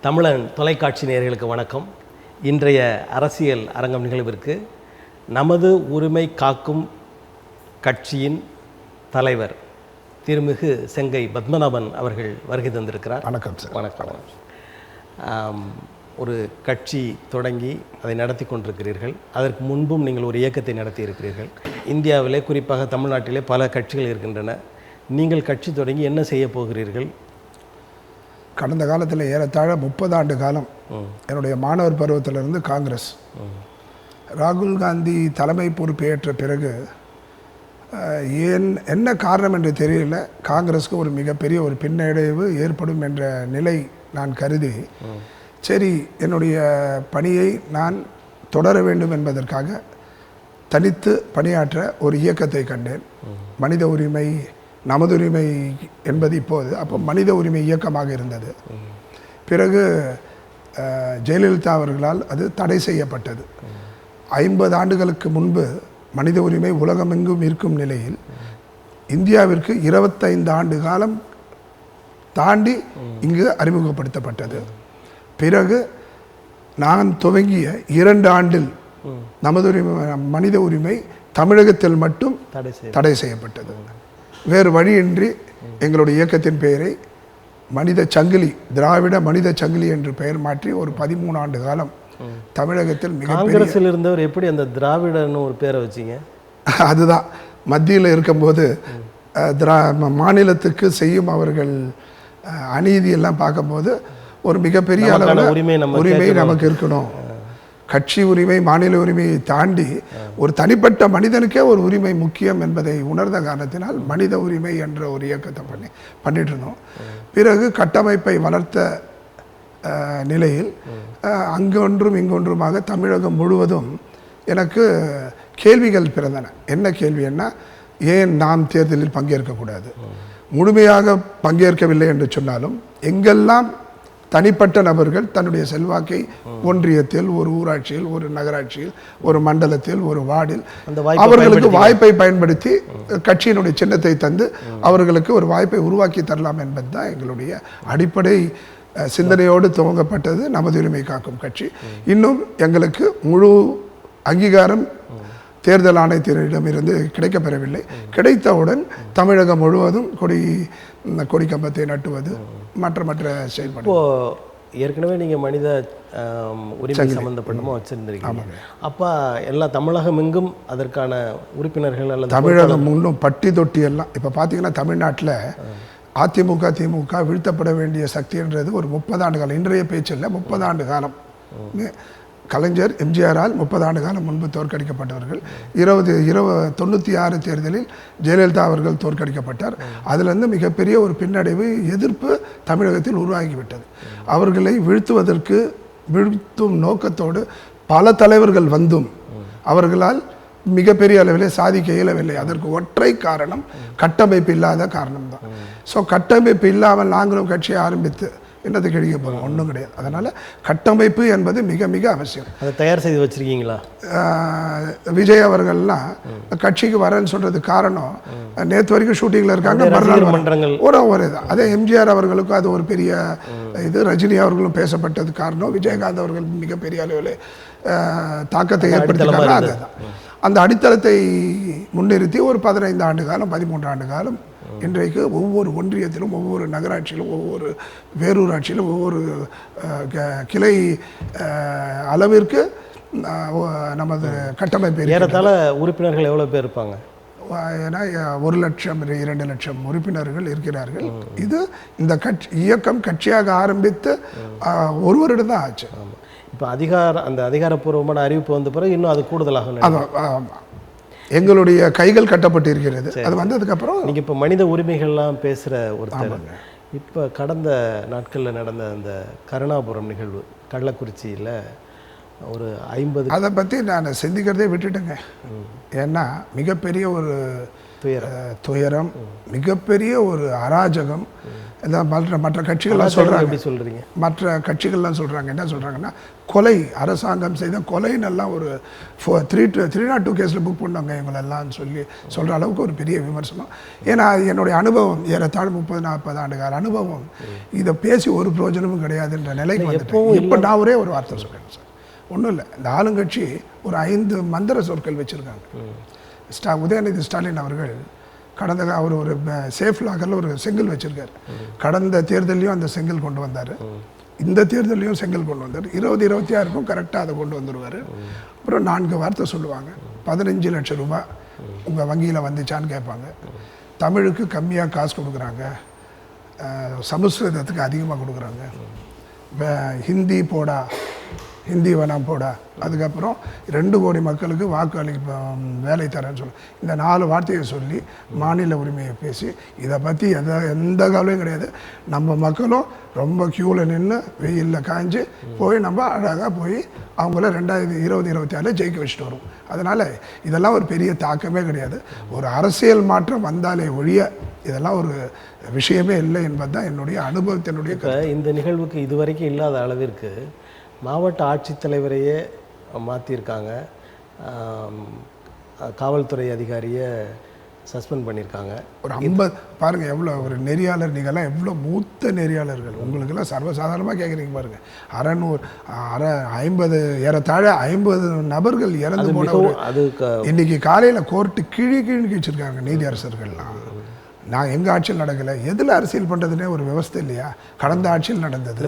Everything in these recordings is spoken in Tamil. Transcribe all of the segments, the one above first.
தமிழன் தொலைக்காட்சி நேயர்களுக்கு வணக்கம். இன்றைய அரசியல் அரங்கம் நிகழ்விற்கு நமது உரிமை காக்கும் கட்சியின் தலைவர் திருமிகு செங்கை பத்மநாபன் அவர்கள் வருகை தந்திருக்கிறார். வணக்கம் சார். வணக்கம். ஒரு கட்சி தொடங்கி அதை நடத்தி கொண்டிருக்கிறீர்கள். அதற்கு முன்பும் நீங்கள் ஒரு இயக்கத்தை நடத்தி இருக்கிறீர்கள். இந்தியாவிலே குறிப்பாக தமிழ்நாட்டிலே பல கட்சிகள் இருக்கின்றன. நீங்கள் கட்சி தொடங்கி என்ன செய்ய போகிறீர்கள்? கடந்த காலத்தில் ஏறத்தாழ 30 ஆண்டு காலம் என்னுடைய மாணவர் பருவத்திலிருந்து காங்கிரஸ், ராகுல் காந்தி தலைமை பொறுப்பேற்ற பிறகு என்ன காரணம் என்று தெரியல, காங்கிரஸுக்கு ஒரு மிகப்பெரிய ஒரு பின்னடைவு ஏற்படும் என்ற நிலை நான் கருதி, சரி என்னுடைய பணியை நான் தொடர வேண்டும் என்பதற்காக தனித்து பணியாற்ற ஒரு இயக்கத்தை கண்டேன். மனித உரிமை நமது உரிமை என்பது இப்போது, அப்போ மனித உரிமை இயக்கமாக இருந்தது. பிறகு ஜெயலலிதா அவர்களால் அது தடை செய்யப்பட்டது. 50 ஆண்டுகளுக்கு முன்பு மனித உரிமை உலகமெங்கும் இருக்கும் நிலையில் இந்தியாவிற்கு 25 ஆண்டு காலம் தாண்டி இங்கு அறிமுகப்படுத்தப்பட்டது. பிறகு நான் துவங்கிய 2 ஆண்டில் நமது உரிமை மனித உரிமை தமிழகத்தில் மட்டும் தடை செய்யப்பட்டது. வேறு வழியின்றி எங்களுடைய இயக்கத்தின் பெயரை மனித சங்கிலி, திராவிட மனித சங்கிலி என்று பெயர் மாற்றி ஒரு 13 ஆண்டு காலம் தமிழகத்தில் காங்கிரஸில் இருந்தவர் எப்படி அந்த திராவிடன்னு ஒரு பேரை வச்சிங்க? அதுதான் மத்தியில் இருக்கும்போது மாநிலத்துக்கு செய்யும் அவர்கள் அநீதியெல்லாம் பார்க்கும்போது ஒரு மிகப்பெரிய அளவில் உரிமை நமக்கு இருக்கணும். கட்சி உரிமை, மாநில உரிமையை தாண்டி ஒரு தனிப்பட்ட மனிதனுக்கே ஒரு உரிமை முக்கியம் என்பதை உணர்ந்த காரணத்தினால் மனித உரிமை என்ற ஒரு இயக்கத்தை பண்ணிட்டு இருந்தோம். பிறகு கட்டமைப்பை வளர்த்த நிலையில் அங்கொன்றும் இங்கொன்றுமாக தமிழகம் முழுவதும் எனக்கு கேள்விகள் பிறந்தன. என்ன கேள்வின்னா, ஏன் நாம் தேர்தலில் பங்கேற்கக்கூடாது? முழுமையாக பங்கேற்கவில்லை என்று சொன்னாலும் எங்கெல்லாம் தனிப்பட்ட நபர்கள் தன்னுடைய செல்வாக்கை ஒன்றியத்தில், ஒரு ஊராட்சியில், ஒரு நகராட்சியில், ஒரு மண்டலத்தில், ஒரு வார்டில் அவர்களுக்கு வாய்ப்பை பயன்படுத்தி கட்சியினுடைய சின்னத்தை தந்து அவர்களுக்கு ஒரு வாய்ப்பை உருவாக்கி தரலாம் என்பது தான் எங்களுடைய அடிப்படை சிந்தனையோடு துவங்கப்பட்டது நமது உரிமை காக்கும் கட்சி. இன்னும் எங்களுக்கு முழு அங்கீகாரம் தேர்தல் ஆணையத்தினரிடமிருந்து கிடைக்கப்பெறவில்லை. கிடைத்தவுடன் தமிழகம் முழுவதும் கொடி கம்பத்தை நட்டுவது, மற்ற செயல்பாடு. இப்போது ஏற்கனவே நீங்கள் மனித உரிமை சம்மந்தப்பட்டமாக வச்சுருந்துருக்கீங்க. அப்போ எல்லா தமிழகம் எங்கும் அதற்கான உறுப்பினர்கள் அல்லது தமிழகம் இன்னும் பட்டி தொட்டி எல்லாம் இப்போ பார்த்தீங்கன்னா தமிழ்நாட்டில் அதிமுக திமுக வீழ்த்தப்பட வேண்டிய சக்தின்றது ஒரு 30 ஆண்டு காலம், இன்றைய பேச்சில் 30 ஆண்டு காலம். கலைஞர் எம்ஜிஆரால் 30 ஆண்டு காலம் முன்பு தோற்கடிக்கப்பட்டவர்கள். 96 தேர்தலில் ஜெயலலிதா அவர்கள் தோற்கடிக்கப்பட்டார். அதிலிருந்து மிகப்பெரிய ஒரு பின்னடைவு, எதிர்ப்பு தமிழகத்தில் உருவாகிவிட்டது. அவர்களை வீழ்த்தும் நோக்கத்தோடு பல தலைவர்கள் வந்தும் அவர்களால் மிகப்பெரிய அளவில் சாதிக்க இயலவில்லை. அதற்கு ஒற்றை காரணம் கட்டமைப்பு இல்லாத காரணம்தான். ஸோ கட்டமைப்பு இல்லாமல் நாங்களும் கட்சியை ஆரம்பித்து என்னது கிடைக்க போகிறோம்? ஒன்றும் கிடையாது. அதனால் கட்டமைப்பு என்பது மிக மிக அவசியம். அதை தயார் செய்து வச்சுருக்கீங்களா? விஜய் அவர்கள்லாம் கட்சிக்கு வரேன்னு சொல்கிறது காரணம், நேற்று வரைக்கும் ஷூட்டிங்கில் இருக்காங்க, மன்றங்கள் ஒரு தான். அதே எம்ஜிஆர் அவர்களுக்கும் அது ஒரு பெரிய இது. ரஜினி அவர்களும் பேசப்பட்டது காரணம், விஜயகாந்த் அவர்கள் மிகப்பெரிய அளவில் தாக்கத்தை ஏற்படுத்தினாங்க. அதுதான் அந்த அடித்தளத்தை முன்னிறுத்தி ஒரு 15 ஆண்டு காலம் 13 ஆண்டு காலம் இன்றைக்கு ஒவ்வொரு ஒன்றியத்திலும், ஒவ்வொரு நகராட்சியிலும், ஒவ்வொரு வேரூராட்சியிலும், ஒவ்வொரு கிளை அளவிற்கு நமது கட்டமைப்பு. ஏறத்தாழ உறுப்பினர்கள் எவ்வளோ பேர் இருப்பாங்க? ஏன்னா 1 லட்சம் 2 லட்சம் உறுப்பினர்கள் இருக்கிறார்கள். இது இந்த இயக்கம் கட்சியாக ஆரம்பித்து ஒரு வருடம் தான் ஆச்சு. இப்போ அந்த அதிகாரப்பூர்வமான அறிவிப்பு வந்த பிறகு இன்னும் அது கூடுதலாக எங்களுடைய கைகள் கட்டப்பட்டு இருக்கிறது. அது வந்ததுக்கப்புறம் நீங்கள் இப்போ மனித உரிமைகள்லாம் பேசுகிற ஒருத்தர், இப்போ கடந்த நாட்களில் நடந்த அந்த கருணாபுரம் நிகழ்வு, கள்ளக்குறிச்சியில் ஒரு 50, அதை பற்றி நான் சிந்திக்கிறதே விட்டுட்டேங்க. ஏன்னா மிகப்பெரிய ஒரு துயரம், மிகப்பெரிய ஒரு அராஜகம். மற்ற கட்சிகள்லாம் சொல்கிறீங்க, மற்ற கட்சிகள்லாம் சொல்கிறாங்க, என்ன சொல்கிறாங்கன்னா கொலை, அரசாங்கம் செய்த கொலைன்னெல்லாம் ஒரு 302 கேஸில் புக் பண்ணாங்க இவங்களெல்லாம் சொல்கிற அளவுக்கு ஒரு பெரிய விமர்சனம். ஏன்னா என்னுடைய அனுபவம் ஏறத்தாழ 30-40 ஆண்டு கால அனுபவம், இதை பேசி ஒரு பிரயோஜனமும் கிடையாதுன்ற நிலைக்கு வந்துட்டேன். இப்போ நான் ஒரே ஒரு வார்த்தை சொல்கிறேன் சார், ஒன்றும் இல்லை. இந்த ஆளுங்கட்சி ஒரு 5 மந்திர சொற்கள் வச்சுருக்காங்க. உதயநிதி ஸ்டாலின் அவர்கள் அவர் ஒரு சேஃப் லாக்கரில் ஒரு செங்கல் வச்சுருக்காரு. கடந்த தேர்தலையும் அந்த செங்கல் கொண்டு வந்தார், இந்த தேர்தலையும் செங்கல் கொண்டு வந்தார். 2026க்கும் கரெக்டாக அதை கொண்டு வந்துடுவார். அப்புறம் 4 வார்த்தை சொல்லுவாங்க. 15 லட்சம் ரூபாய் உங்கள் வங்கியில் வந்துச்சான்னு கேட்பாங்க. தமிழுக்கு கம்மியாக காசு கொடுக்குறாங்க, சமஸ்கிருதத்துக்கு அதிகமாக கொடுக்குறாங்க, ஹிந்தி போடா, ஹிந்தி வேணாம் போடா, அதுக்கப்புறம் 2 கோடி மக்களுக்கு வாக்கு வேலை தரேன்னு சொல்லி இந்த 4 வார்த்தையை சொல்லி மாநில உரிமையை பேசி இதை பற்றி எந்த கவலையும் கிடையாது. நம்ம மக்களும் ரொம்ப க்யூவில் நின்று வெயிலில் காய்ஞ்சி போய் நம்ம அழகாக போய் அவங்கள 2026 ஜெயிக்க வச்சுட்டு வரும். அதனால் இதெல்லாம் ஒரு பெரிய தாக்கமே கிடையாது. ஒரு அரசியல் மாற்றம் வந்தாலே ஒழிய இதெல்லாம் ஒரு விஷயமே இல்லை என்பது தான் என்னுடைய அனுபவத்தினுடைய. இந்த நிகழ்வுக்கு இதுவரைக்கும் இல்லாத அளவிற்கு மாவட்ட ஆட்சித்தலைவரையே மாற்றிருக்காங்க, காவல்துறை அதிகாரியை சஸ்பெண்ட் பண்ணியிருக்காங்க. ஒரு 50 பாருங்கள், எவ்வளோ ஒரு நெறியாளர், நீங்கள்லாம் எவ்வளோ மூத்த நெறியாளர்கள், உங்களுக்கெல்லாம் சர்வசாதாரணமாக கேட்குறீங்க பாருங்கள். 50 ஏறத்தாழ 50 நபர்கள் இறந்து போனவர். இன்னைக்கு காலையில் கோர்ட்டு கீழ்னு வச்சுருக்காங்க நீதியரசர்கள்லாம். நான் எங்கள் ஆட்சியில் நடக்கலை, எதில் அரசியல் பண்ணுறதுனே ஒரு விவஸ்தை இல்லையா? கடந்த ஆட்சியில் நடந்தது,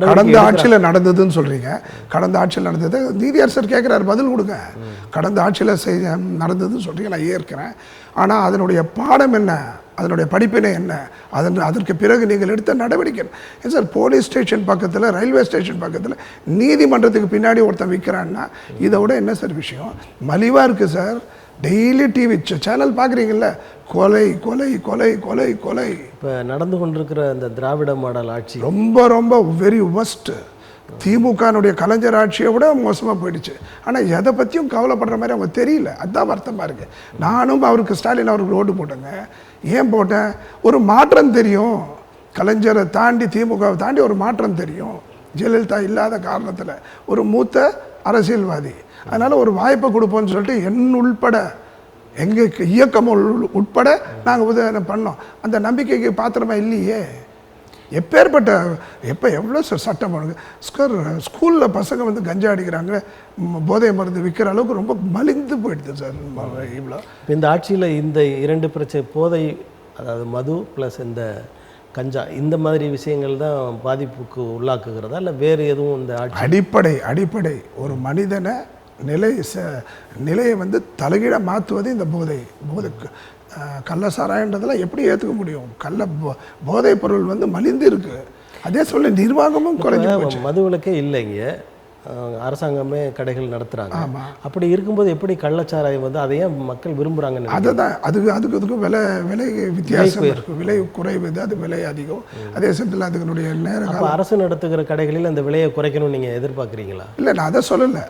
கடந்த ஆட்சியில் நடந்ததுன்னு சொல்கிறீங்க. கடந்த ஆட்சியில் நடந்தது நீதியரசர் கேட்குறாரு, பதில் கொடுங்க. கடந்த ஆட்சியில் நடந்ததுன்னு சொல்கிறீங்க, நான் ஏற்கிறேன். ஆனால் அதனுடைய பாடம் என்ன, அதனுடைய படிப்பினை என்ன, அதற்கு பிறகு நீங்கள் எடுத்த நடவடிக்கை சார்? போலீஸ் ஸ்டேஷன் பக்கத்தில், ரயில்வே ஸ்டேஷன் பக்கத்தில், நீதிமன்றத்துக்கு பின்னாடி ஒருத்தன் விற்கிறான்னா இதை விட என்ன சார் விஷயம்? மலிவாக இருக்குது சார். டெய்லி டிவி சேனல் பார்க்குறீங்கல்ல, கொலை கொலை கொலை கொலை கொலை. இப்போ நடந்து கொண்டிருக்கிற இந்த திராவிட மாடல் ஆட்சி ரொம்ப ரொம்ப வெரி ஒஸ்ட்டு. திமுகனுடைய கலைஞர் ஆட்சியை விட மோசமாக போயிடுச்சு. ஆனால் எதை பற்றியும் கவலைப்படுற மாதிரி அவங்க தெரியல. அதுதான் வருத்தமாக இருக்குது. நானும் அவருக்கு, ஸ்டாலின் அவருக்கு ஓட்டு போட்டேங்க. ஏன் போட்டேன்? ஒரு மாற்றம் தெரியும். கலைஞரை தாண்டி, திமுகவை தாண்டி ஒரு மாற்றம் தெரியும். ஜெயலலிதா இல்லாத காரணத்தில் ஒரு மூத்த அரசியல்வாதி, அதனால் ஒரு வாய்ப்பை கொடுப்போம்னு சொல்லிட்டு என் உள்பட எங்கள் இயக்கம் உட்பட நாங்கள் உதவி பண்ணோம். அந்த நம்பிக்கைக்கு பாத்திரமா இல்லையே. எவ்வளோ சட்டம் பண்ணுங்க. ஸ்கூலில் பசங்க வந்து கஞ்சா அடிக்கிறாங்க, போதை மருந்து விற்கிற அளவுக்கு ரொம்ப மலிந்து போயிடுது சார். இவ்வளோ இந்த ஆட்சியில் இந்த 2 பிரச்சனை, போதை, அதாவது மது ப்ளஸ் இந்த கஞ்சா, இந்த மாதிரி விஷயங்கள் தான் பாதிப்புக்கு உள்ளாக்குகிறதா, இல்லை வேறு எதுவும்? இந்த அடிப்படை ஒரு மனிதனை நிலையை வந்து தலைகீழ மாற்றுவது இந்த போதைக்கு. கள்ள சாராயன்றதெல்லாம் எப்படி ஏற்றுக்க முடியும்? போதைப் பொருள் வந்து மலிந்து இருக்கு. அதே சொல்ல நிர்வாகமும் குறைஞ்சு மதுவிலக்கே இல்லைங்க, அரசாங்கமே கடைகள் நடத்துகிறாங்க. அப்படி இருக்கும்போது எப்படி கள்ளச்சாராயம் வந்து அதையே மக்கள் விரும்புகிறாங்க? அதுதான் அதுக்கு விலை வித்தியாசம் இருக்குது. விலை குறைவு, அது விலை அதிகம். அதே சமயத்தில் அதுனுடைய நேரம். அரசு நடத்துகிற கடைகளில் அந்த விலையை குறைக்கணும்னு நீங்கள் எதிர்பார்க்குறீங்களா? இல்லை, நான் அதை சொல்லலை.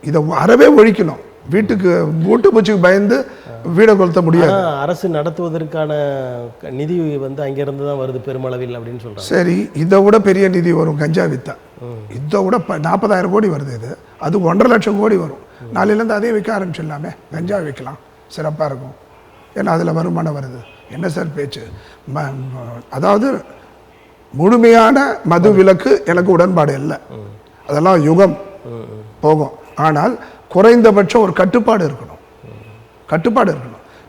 இதை அறவே ஒழிக்கணும். வீட்டுக்கு மூட்டு பூச்சிக்கு பயந்து வீடை கொளுத்த முடியாது. அரசு நடத்துவதற்கான நிதி வந்து அங்கிருந்து தான் வருது பெருமளவில் அப்படின்னு சொல்கிறாங்க. சரி, இதை விட பெரிய நிதி வரும் கஞ்சா வித்தா. இதை விட 40,000 கோடி வருது. இது அது 1.5 லட்சம் கோடி வரும். நாளையிலேருந்து அதையும் விற்க ஆரம்பிச்சிடலாமே, கஞ்சா விற்கலாம், சிறப்பாக இருக்கும். ஏன்னா அதில் வருமானம் வருது. என்ன சார் பேச்சு? அதாவது முழுமையான மது விலக்கு எனக்கு உடன்பாடு இல்லை. அதெல்லாம் யுகம் போகும். ஆனால் குறைந்தபட்சம் ஒரு கட்டுப்பாடு இருக்கணும்.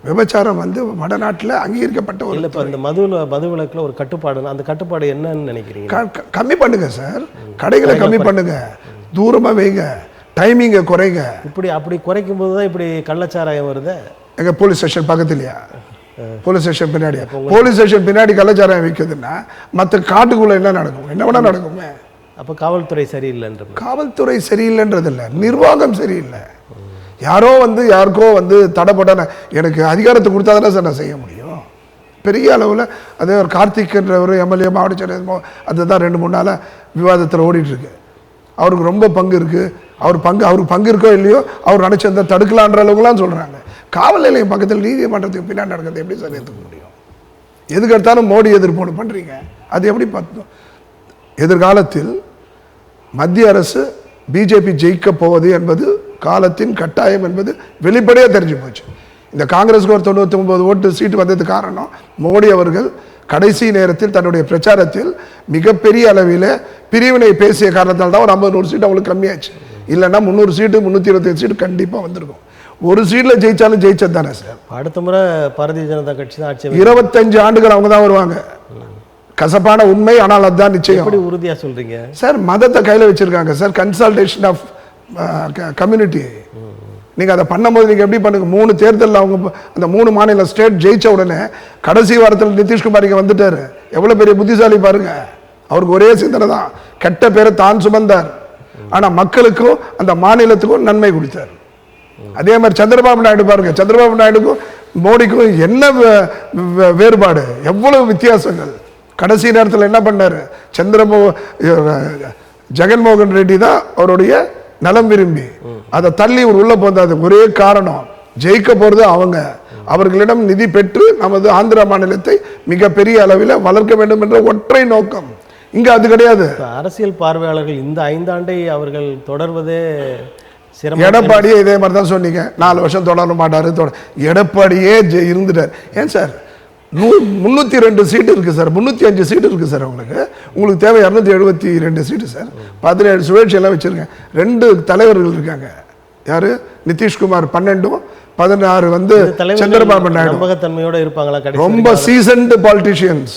விபச்சாரம் வந்து வடநாட்டில் அங்கீகரிக்கப்பட்ட ஒரு இல்லை. இப்போ இந்த மது விலக்கில் ஒரு கட்டுப்பாடு, அந்த கட்டுப்பாடு என்னன்னு நினைக்கிறீங்க? கம்மி பண்ணுங்க சார், கடைகளை கம்மி பண்ணுங்க, தூரமாக வைங்க, டைமிங்கை குறைங்க. அப்படி குறைக்கும் போது தான் இப்படி கள்ளச்சாராயம் வருது. எங்கள் போலீஸ் ஸ்டேஷன் பக்கத்துலையா? போலீஸ் ஸ்டேஷன் பின்னாடி, போலீஸ் ஸ்டேஷன் பின்னாடி கள்ளச்சாராயம் விற்குதுன்னா மற்ற காட்டுக்குள்ளே என்ன நடக்கும்? என்ன வேணா நடக்குமே. அப்போ காவல்துறை சரியில்லைன்ற? காவல்துறை சரியில்லைன்றது இல்லை, நிர்வாகம் சரியில்லை. யாருக்கோ தடை போட்டால் எனக்கு அதிகாரத்தை கொடுத்தா தானே சார் நான் செய்ய முடியும். பெரிய அளவில் அதே ஒரு கார்த்திக்ன்றவர் எம்எல்ஏ, மாவட்ட செயலர், அதுதான் 2-3 நாளாக விவாதத்தில் ஓடிட்டுருக்கு. அவருக்கு ரொம்ப பங்கு இருக்குது. அவருக்கு பங்கு இருக்கோ இல்லையோ, அவர் நினச்சிருந்தா தடுக்கலான்ற அளவுக்குலாம் சொல்கிறாங்க. காவல் நிலையம் பக்கத்தில் நீதிமன்றத்துக்கு பின்னாடி நடக்கிறது எப்படி சார் ஏற்றுக்க முடியும்? எதுக்கு எடுத்தாலும் மோடி எதிர்ப்பு ஒன்று பண்ணுறீங்க, அது எப்படி பார்த்தோம்? எதிர்காலத்தில் மத்திய அரசு பிஜேபி ஜெயிக்க போவது என்பது காலத்தின் கட்டாயம் என்பது வெளிப்படையாக தெரிஞ்சு போச்சு. இந்த காங்கிரஸுக்கு ஒரு 99 ஓட்டு சீட்டு வந்ததுக்கு காரணம் மோடி அவர்கள் கடைசி நேரத்தில் தன்னுடைய பிரச்சாரத்தில் மிகப்பெரிய அளவில் பிரிவினை பேசிய காரணத்தால் தான் ஒரு 50-100 சீட்டு அவங்களுக்கு கம்மியாச்சு. இல்லைன்னா 300 சீட்டு 325 சீட்டு கண்டிப்பாக வந்திருக்கும். ஒரு சீட்டில் ஜெயிச்சாலும் ஜெயிச்சது தானே சார். அடுத்த முறை பாரதிய ஜனதா கட்சி தான் ஆட்சி. 25 ஆண்டுகள் அவங்க தான் வருவாங்க. கசப்பான உண்மை, ஆனால் அதுதான் நிச்சயம். எப்படி உறுதியா சொல்றீங்க சார்? மதத்தை கையில் வச்சிருக்காங்க சார், கன்சல்டேஷன் ஆஃப் கம்யூனிட்டி. நீங்கள் அதை பண்ணும்போது நீங்கள் எப்படி பண்ணுங்க? 3 தேர்தலில் அவங்க அந்த 3 மாநில ஸ்டேட் ஜெயிச்ச உடனே கடைசி வாரத்தில் நிதிஷ்குமார் இங்கே வந்துட்டார். எவ்வளோ பெரிய புத்திசாலி பாருங்க. அவருக்கு ஒரே சிந்தனை தான், கெட்ட பேரை தான் சுமந்தார், ஆனால் மக்களுக்கும் அந்த மாநிலத்துக்கும் நன்மை கொடுத்தார். அதே மாதிரி சந்திரபாபு நாயுடு பாருங்க, சந்திரபாபு நாயுடுக்கும் மோடிக்கும் என்ன வேறுபாடு, எவ்வளவு வித்தியாசங்கள். கடைசி நேரத்தில் என்ன பண்ணாரு? ஜெகன்மோகன் ரெட்டி தான் அவருடைய நலம் விரும்பி அதை தள்ளி உள்ள போந்தாது. ஒரே காரணம், ஜெயிக்க போறது அவங்க. அவர்களிடம் நிதி பெற்று நமது ஆந்திரா மாநிலத்தை மிகப்பெரிய அளவில் வளர்க்க வேண்டும் என்ற ஒற்றை நோக்கம். இங்க அது கிடையாது. அரசியல் பார்வையாளர்கள் இந்த 5 ஆண்டை அவர்கள் தொடர்வதே எடப்பாடியே இதே மாதிரி தான் சொன்னீங்க, 4 வருஷம் தொடர மாட்டாரு. எடப்பாடியே இருந்துட்டார். ஏன் சார் 302 சீட்டு இருக்கு சார், 305 சீட்டு இருக்கு சார். உங்களுக்கு தேவை 272 சீட்டு சார். 17 சுழற்சி எல்லாம் வச்சிருங்க. 2 தலைவர்கள் இருக்காங்க. யாரு? நிதிஷ்குமார் 12, 16 வந்து சந்திரபாபு நாயுடு. நம்பகத்தன்மையோட இருப்பாங்களா? ரொம்ப சீசன்டு பாலிட்டிஷியன்ஸ்.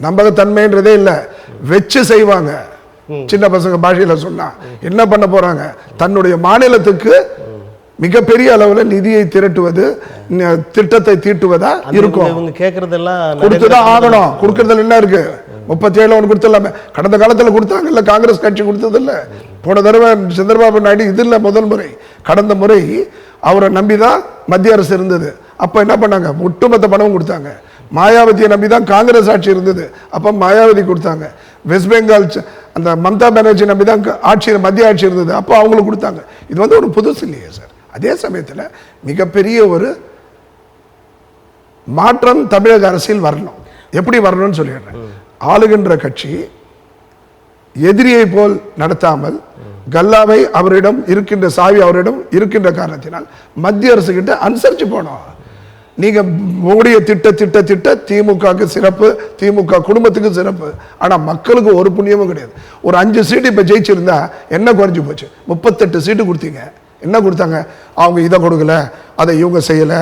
நம்பகத்தன்மைன்றதே இல்லை, வச்சு செய்வாங்க. சின்ன பசங்க பாஷையில சொன்னா என்ன பண்ண போறாங்க? தன்னுடைய மாநிலத்துக்கு மிகப்பெரிய அளவில் நிதியை திரட்டுவது, திட்டத்தை தீட்டுவதா இருக்கும். இவங்க கேட்கறதெல்லாம் கொடுத்துதான் ஆகணும். கொடுக்கறதுல என்ன இருக்கு? 37 ஒன்று கொடுத்துடலாமே. கடந்த காலத்தில் கொடுத்தாங்க இல்லை, காங்கிரஸ் கட்சி கொடுத்தது இல்லை. போன தடவை சந்திரபாபு நாயுடு இது இல்லை முதல் முறை. கடந்த முறை அவரை நம்பிதான் மத்திய அரசு இருந்தது. அப்ப என்ன பண்ணாங்க? ஒட்டுமொத்த பணமும் கொடுத்தாங்க. மாயாவதியை நம்பி தான் காங்கிரஸ் ஆட்சி இருந்தது, அப்ப மாயாவதி கொடுத்தாங்க. வெஸ்ட் பெங்கால் அந்த மம்தா பானர்ஜி நம்பி தான் ஆட்சி, மத்திய ஆட்சி இருந்தது, அப்போ அவங்களுக்கு கொடுத்தாங்க. இது வந்து ஒரு புதுசு இல்லையே சார். அதே சமயத்தில் மிகப்பெரிய ஒரு மாற்றம் தமிழக அரசியல் வரணும். எப்படி வரணும்னு சொல்லிடுறேன். ஆளுகின்ற கட்சி எதிரியை போல் நடத்தாமல், கல்லாவை அவரிடம் இருக்கின்ற சாவி அவரிடம் இருக்கின்ற காரணத்தினால் மத்திய அரசு கிட்ட அனுசரிச்சு போனோம். நீங்க மோடியை திட்ட திமுகவுக்கு சிறப்பு, திமுக குடும்பத்துக்கு சிறப்பு, ஆனா மக்களுக்கு ஒரு புண்ணியமும் கிடையாது. ஒரு 5 சீட்டு இப்ப ஜெயிச்சிருந்தா என்ன குறைஞ்சு போச்சு? 38 சீட்டு கொடுத்தீங்க. என்ன கொடுத்தாங்க? அவங்க இதை கொடுக்கல, அதை இவங்க செய்யல,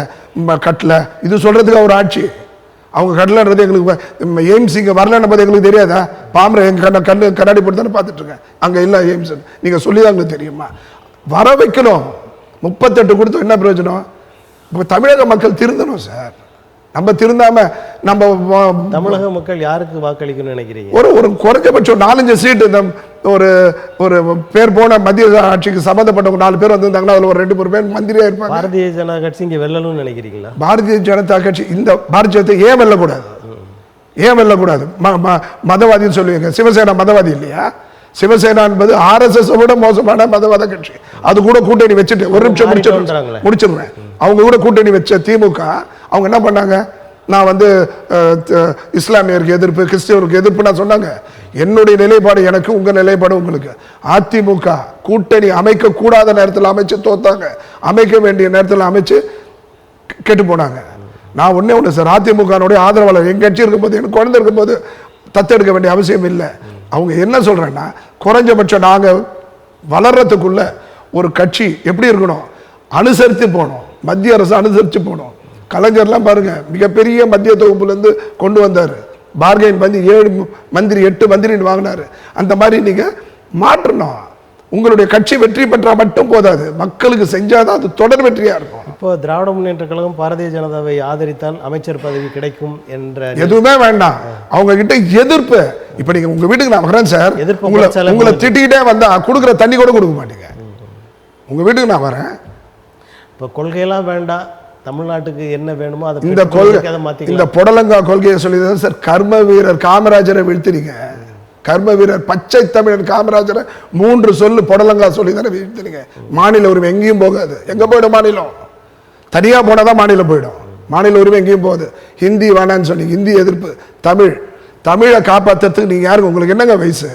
கட்டல. இது சொல்றதுக்கு ஒரு ஆட்சி. அவங்க கட்டலன்றது எங்களுக்கு எய்ம்ஸ் இங்கே வரலன்னு பார்த்து எங்களுக்கு தெரியாதா? பாமரை எங்கள் கண்ணாடி போட்டு தானே பார்த்துட்டு இருக்கேன். அங்கே இல்லை எய்ம்ஸ். நீங்கள் சொல்லி தான் எங்களுக்கு தெரியுமா? வர வைக்கணும். 38 கொடுத்தோம், என்ன பிரயோஜனம்? இப்போ தமிழக மக்கள் திருந்தணும் சார். நம்ம திருந்தாம நம்ம தமிழக மக்கள் யாருக்கு வாக்களிக்கணும்னு நினைக்கிறீங்க? ஒரு குறைஞ்சபட்சம் 4-5 சீட்டு ஒரு ஒரு பேர் போன மத்திய ஆட்சிக்கு சம்பந்தப்பட்டவங்க 4 பேர் வந்திருந்தாங்கன்னா அதில் ஒரு 2-3 பேர் மந்திரியா இருப்பாங்க. பாரதிய ஜனதா கட்சி இங்கே வெல்லணும்னு நினைக்கிறீங்களா? பாரதிய ஜனதா கட்சி இந்த பாரதிய ஜனதா ஏன் வெல்லக்கூடாது? ஏன் வெல்லக்கூடாது? மதவாதின்னு சொல்லுவீங்க. சிவசேனா மதவாதி இல்லையா? சிவசேனா என்பது RSS விட மோசமான மதவாத கட்சி. அது கூட கூட்டணி வச்சுட்டு ஒரு நிமிஷம் முடிச்சிடுறேன். அவங்க கூட கூட்டணி வச்ச திமுக அவங்க என்ன பண்ணாங்க? நான் வந்து இஸ்லாமியருக்கு எதிர்ப்பு, கிறிஸ்தவருக்கு எதிர்ப்பு நான் சொன்னாங்க. என்னுடைய நிலைப்பாடு எனக்கு, உங்க நிலைப்பாடு உங்களுக்கு. அதிமுக கூட்டணி அமைக்க கூடாத நேரத்தில் அமைச்சு தோத்தாங்க, அமைக்க வேண்டிய நேரத்தில் அமைச்சு கெட்டு போனாங்க. நான் ஒண்ணு சார், அதிமுக ஆதரவாளர் எங்க கட்சி இருக்கும்போது, எனக்கு குழந்தை இருக்கும்போது தத்தெடுக்க வேண்டிய அவசியம் இல்லை. அவங்க என்ன சொல்றேன்னா, குறைஞ்சபட்சம் நாங்க வளர்றதுக்குள்ள ஒரு கட்சி எப்படி இருக்கணும்? அனுசரித்து போனோம். மத்திய அரசு அனுசரித்து போனோம். கலைஞர்லாம் பாருங்க, மிகப்பெரிய மத்திய தொகுப்புலேருந்து கொண்டு வந்தார். பார்கெயின் பண்ணி 7 மந்திரி 8 மந்திரின்னு வாங்கினாரு. அந்த மாதிரி நீங்க மாற்றணும். உங்களுடைய கட்சி வெற்றி பெற்றா மட்டும் போதாது, மக்களுக்கு செஞ்சாதான் அது தொடர் வெற்றியா இருக்கும். இப்போ திராவிட முன்னேற்ற கழகம் பாரதிய ஜனதாவை ஆதரித்தால் அமைச்சர் பதவி கிடைக்கும் என்ற எதுவுமே வேண்டாம். அவங்க கிட்ட எதிர்ப்பு. இப்ப நீங்க உங்க வீட்டுக்கு நான் வரேன் சார், உங்களை திட்டிக்கிட்டே வந்தா கொடுக்குற தண்ணி கூட கொடுக்க மாட்டீங்க. உங்க வீட்டுக்கு நான் வரேன். இப்போ கொள்கையெல்லாம் வேண்டாம், தமிழ்நாட்டுக்கு என்ன வேணுமோ அதை இந்த கொள்கை, இந்த புடலங்கா கொள்கையை சொல்லிதான் சார் கர்ம வீரர் காமராஜரை வீழ்த்தினீங்க. கர்ம வீரர் பச்சை தமிழன் காமராஜரை 3 சொல்லு புடலங்கா சொல்லி தானே வீழ்த்தினீங்க. மாநில உரிமை எங்கேயும் போகாது. எங்க போயிடும் மாநிலம்? தனியாக போனால் தான் மாநிலம் போயிடும். மாநில உரிமை எங்கேயும் போகுது. ஹிந்தி வேணான்னு சொன்னீங்க, ஹிந்தி எதிர்ப்பு. தமிழை காப்பாற்றுறதுக்கு நீங்கள் யாருக்கு, உங்களுக்கு என்னங்க வயசு?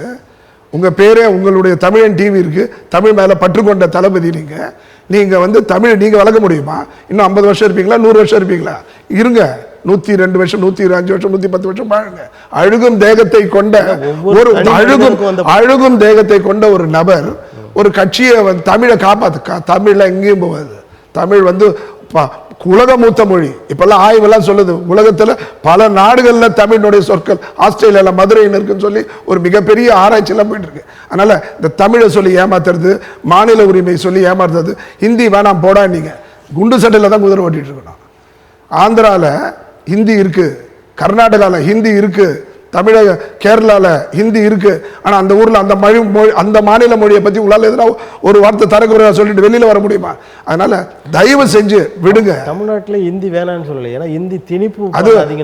உங்கள் பேரே உங்களுடைய தமிழன் டிவி இருக்குது, தமிழ் மேலே பற்றுக்கொண்ட தளபதி நீங்கள் வந்து தமிழ் நீங்கள் வளர்க்க முடியுமா? இன்னும் 50 வருஷம் இருப்பீங்களா, 100 வருஷம் இருப்பீங்களா? இருங்க, 102 வருஷம், 105 வருஷம், 110 வருஷம் வாழுங்க. அழுகும் தேகத்தை கொண்ட ஒரு அழுகும் தேகத்தை கொண்ட ஒரு நபர் ஒரு கட்சியை வந்து தமிழை காப்பாற்று. தமிழில் எங்கேயும் போகாது. தமிழ் வந்து உலக மூத்த மொழி. இப்பெல்லாம் ஆய்வெல்லாம் சொல்லுது, உலகத்தில் பல நாடுகளில் தமிழினுடைய சொற்கள், ஆஸ்திரேலியாவில் மதுரைன்னு இருக்குன்னு சொல்லி ஒரு மிகப்பெரிய ஆராய்ச்சியெல்லாம் போயிட்டு இருக்கு. அதனால இந்த தமிழை சொல்லி ஏமாத்துறது, மாநில உரிமை சொல்லி ஏமாத்துறது, ஹிந்தி வேணாம் போடா, நீங்க குண்டு சட்டையில் தான் குதிரை ஓட்டிட்டு இருக்கணும். ஆந்திராவில் ஹிந்தி இருக்கு, கர்நாடகாவில் ஹிந்தி இருக்கு, தமிழக கேரளாவில் ஹிந்தி இருக்கு. ஆனால் அந்த ஊரில் அந்த மாநில மொழியை பற்றி உங்களால் எதுனா ஒரு வார்த்தை தரக்குறையா சொல்லிட்டு வெளியில் வர முடியுமா? அதனால தயவு செஞ்சு விடுங்க. தமிழ்நாட்டில் ஹிந்தி வேணான்னு சொல்லலை, ஏன்னா ஹிந்தி திணிப்பு,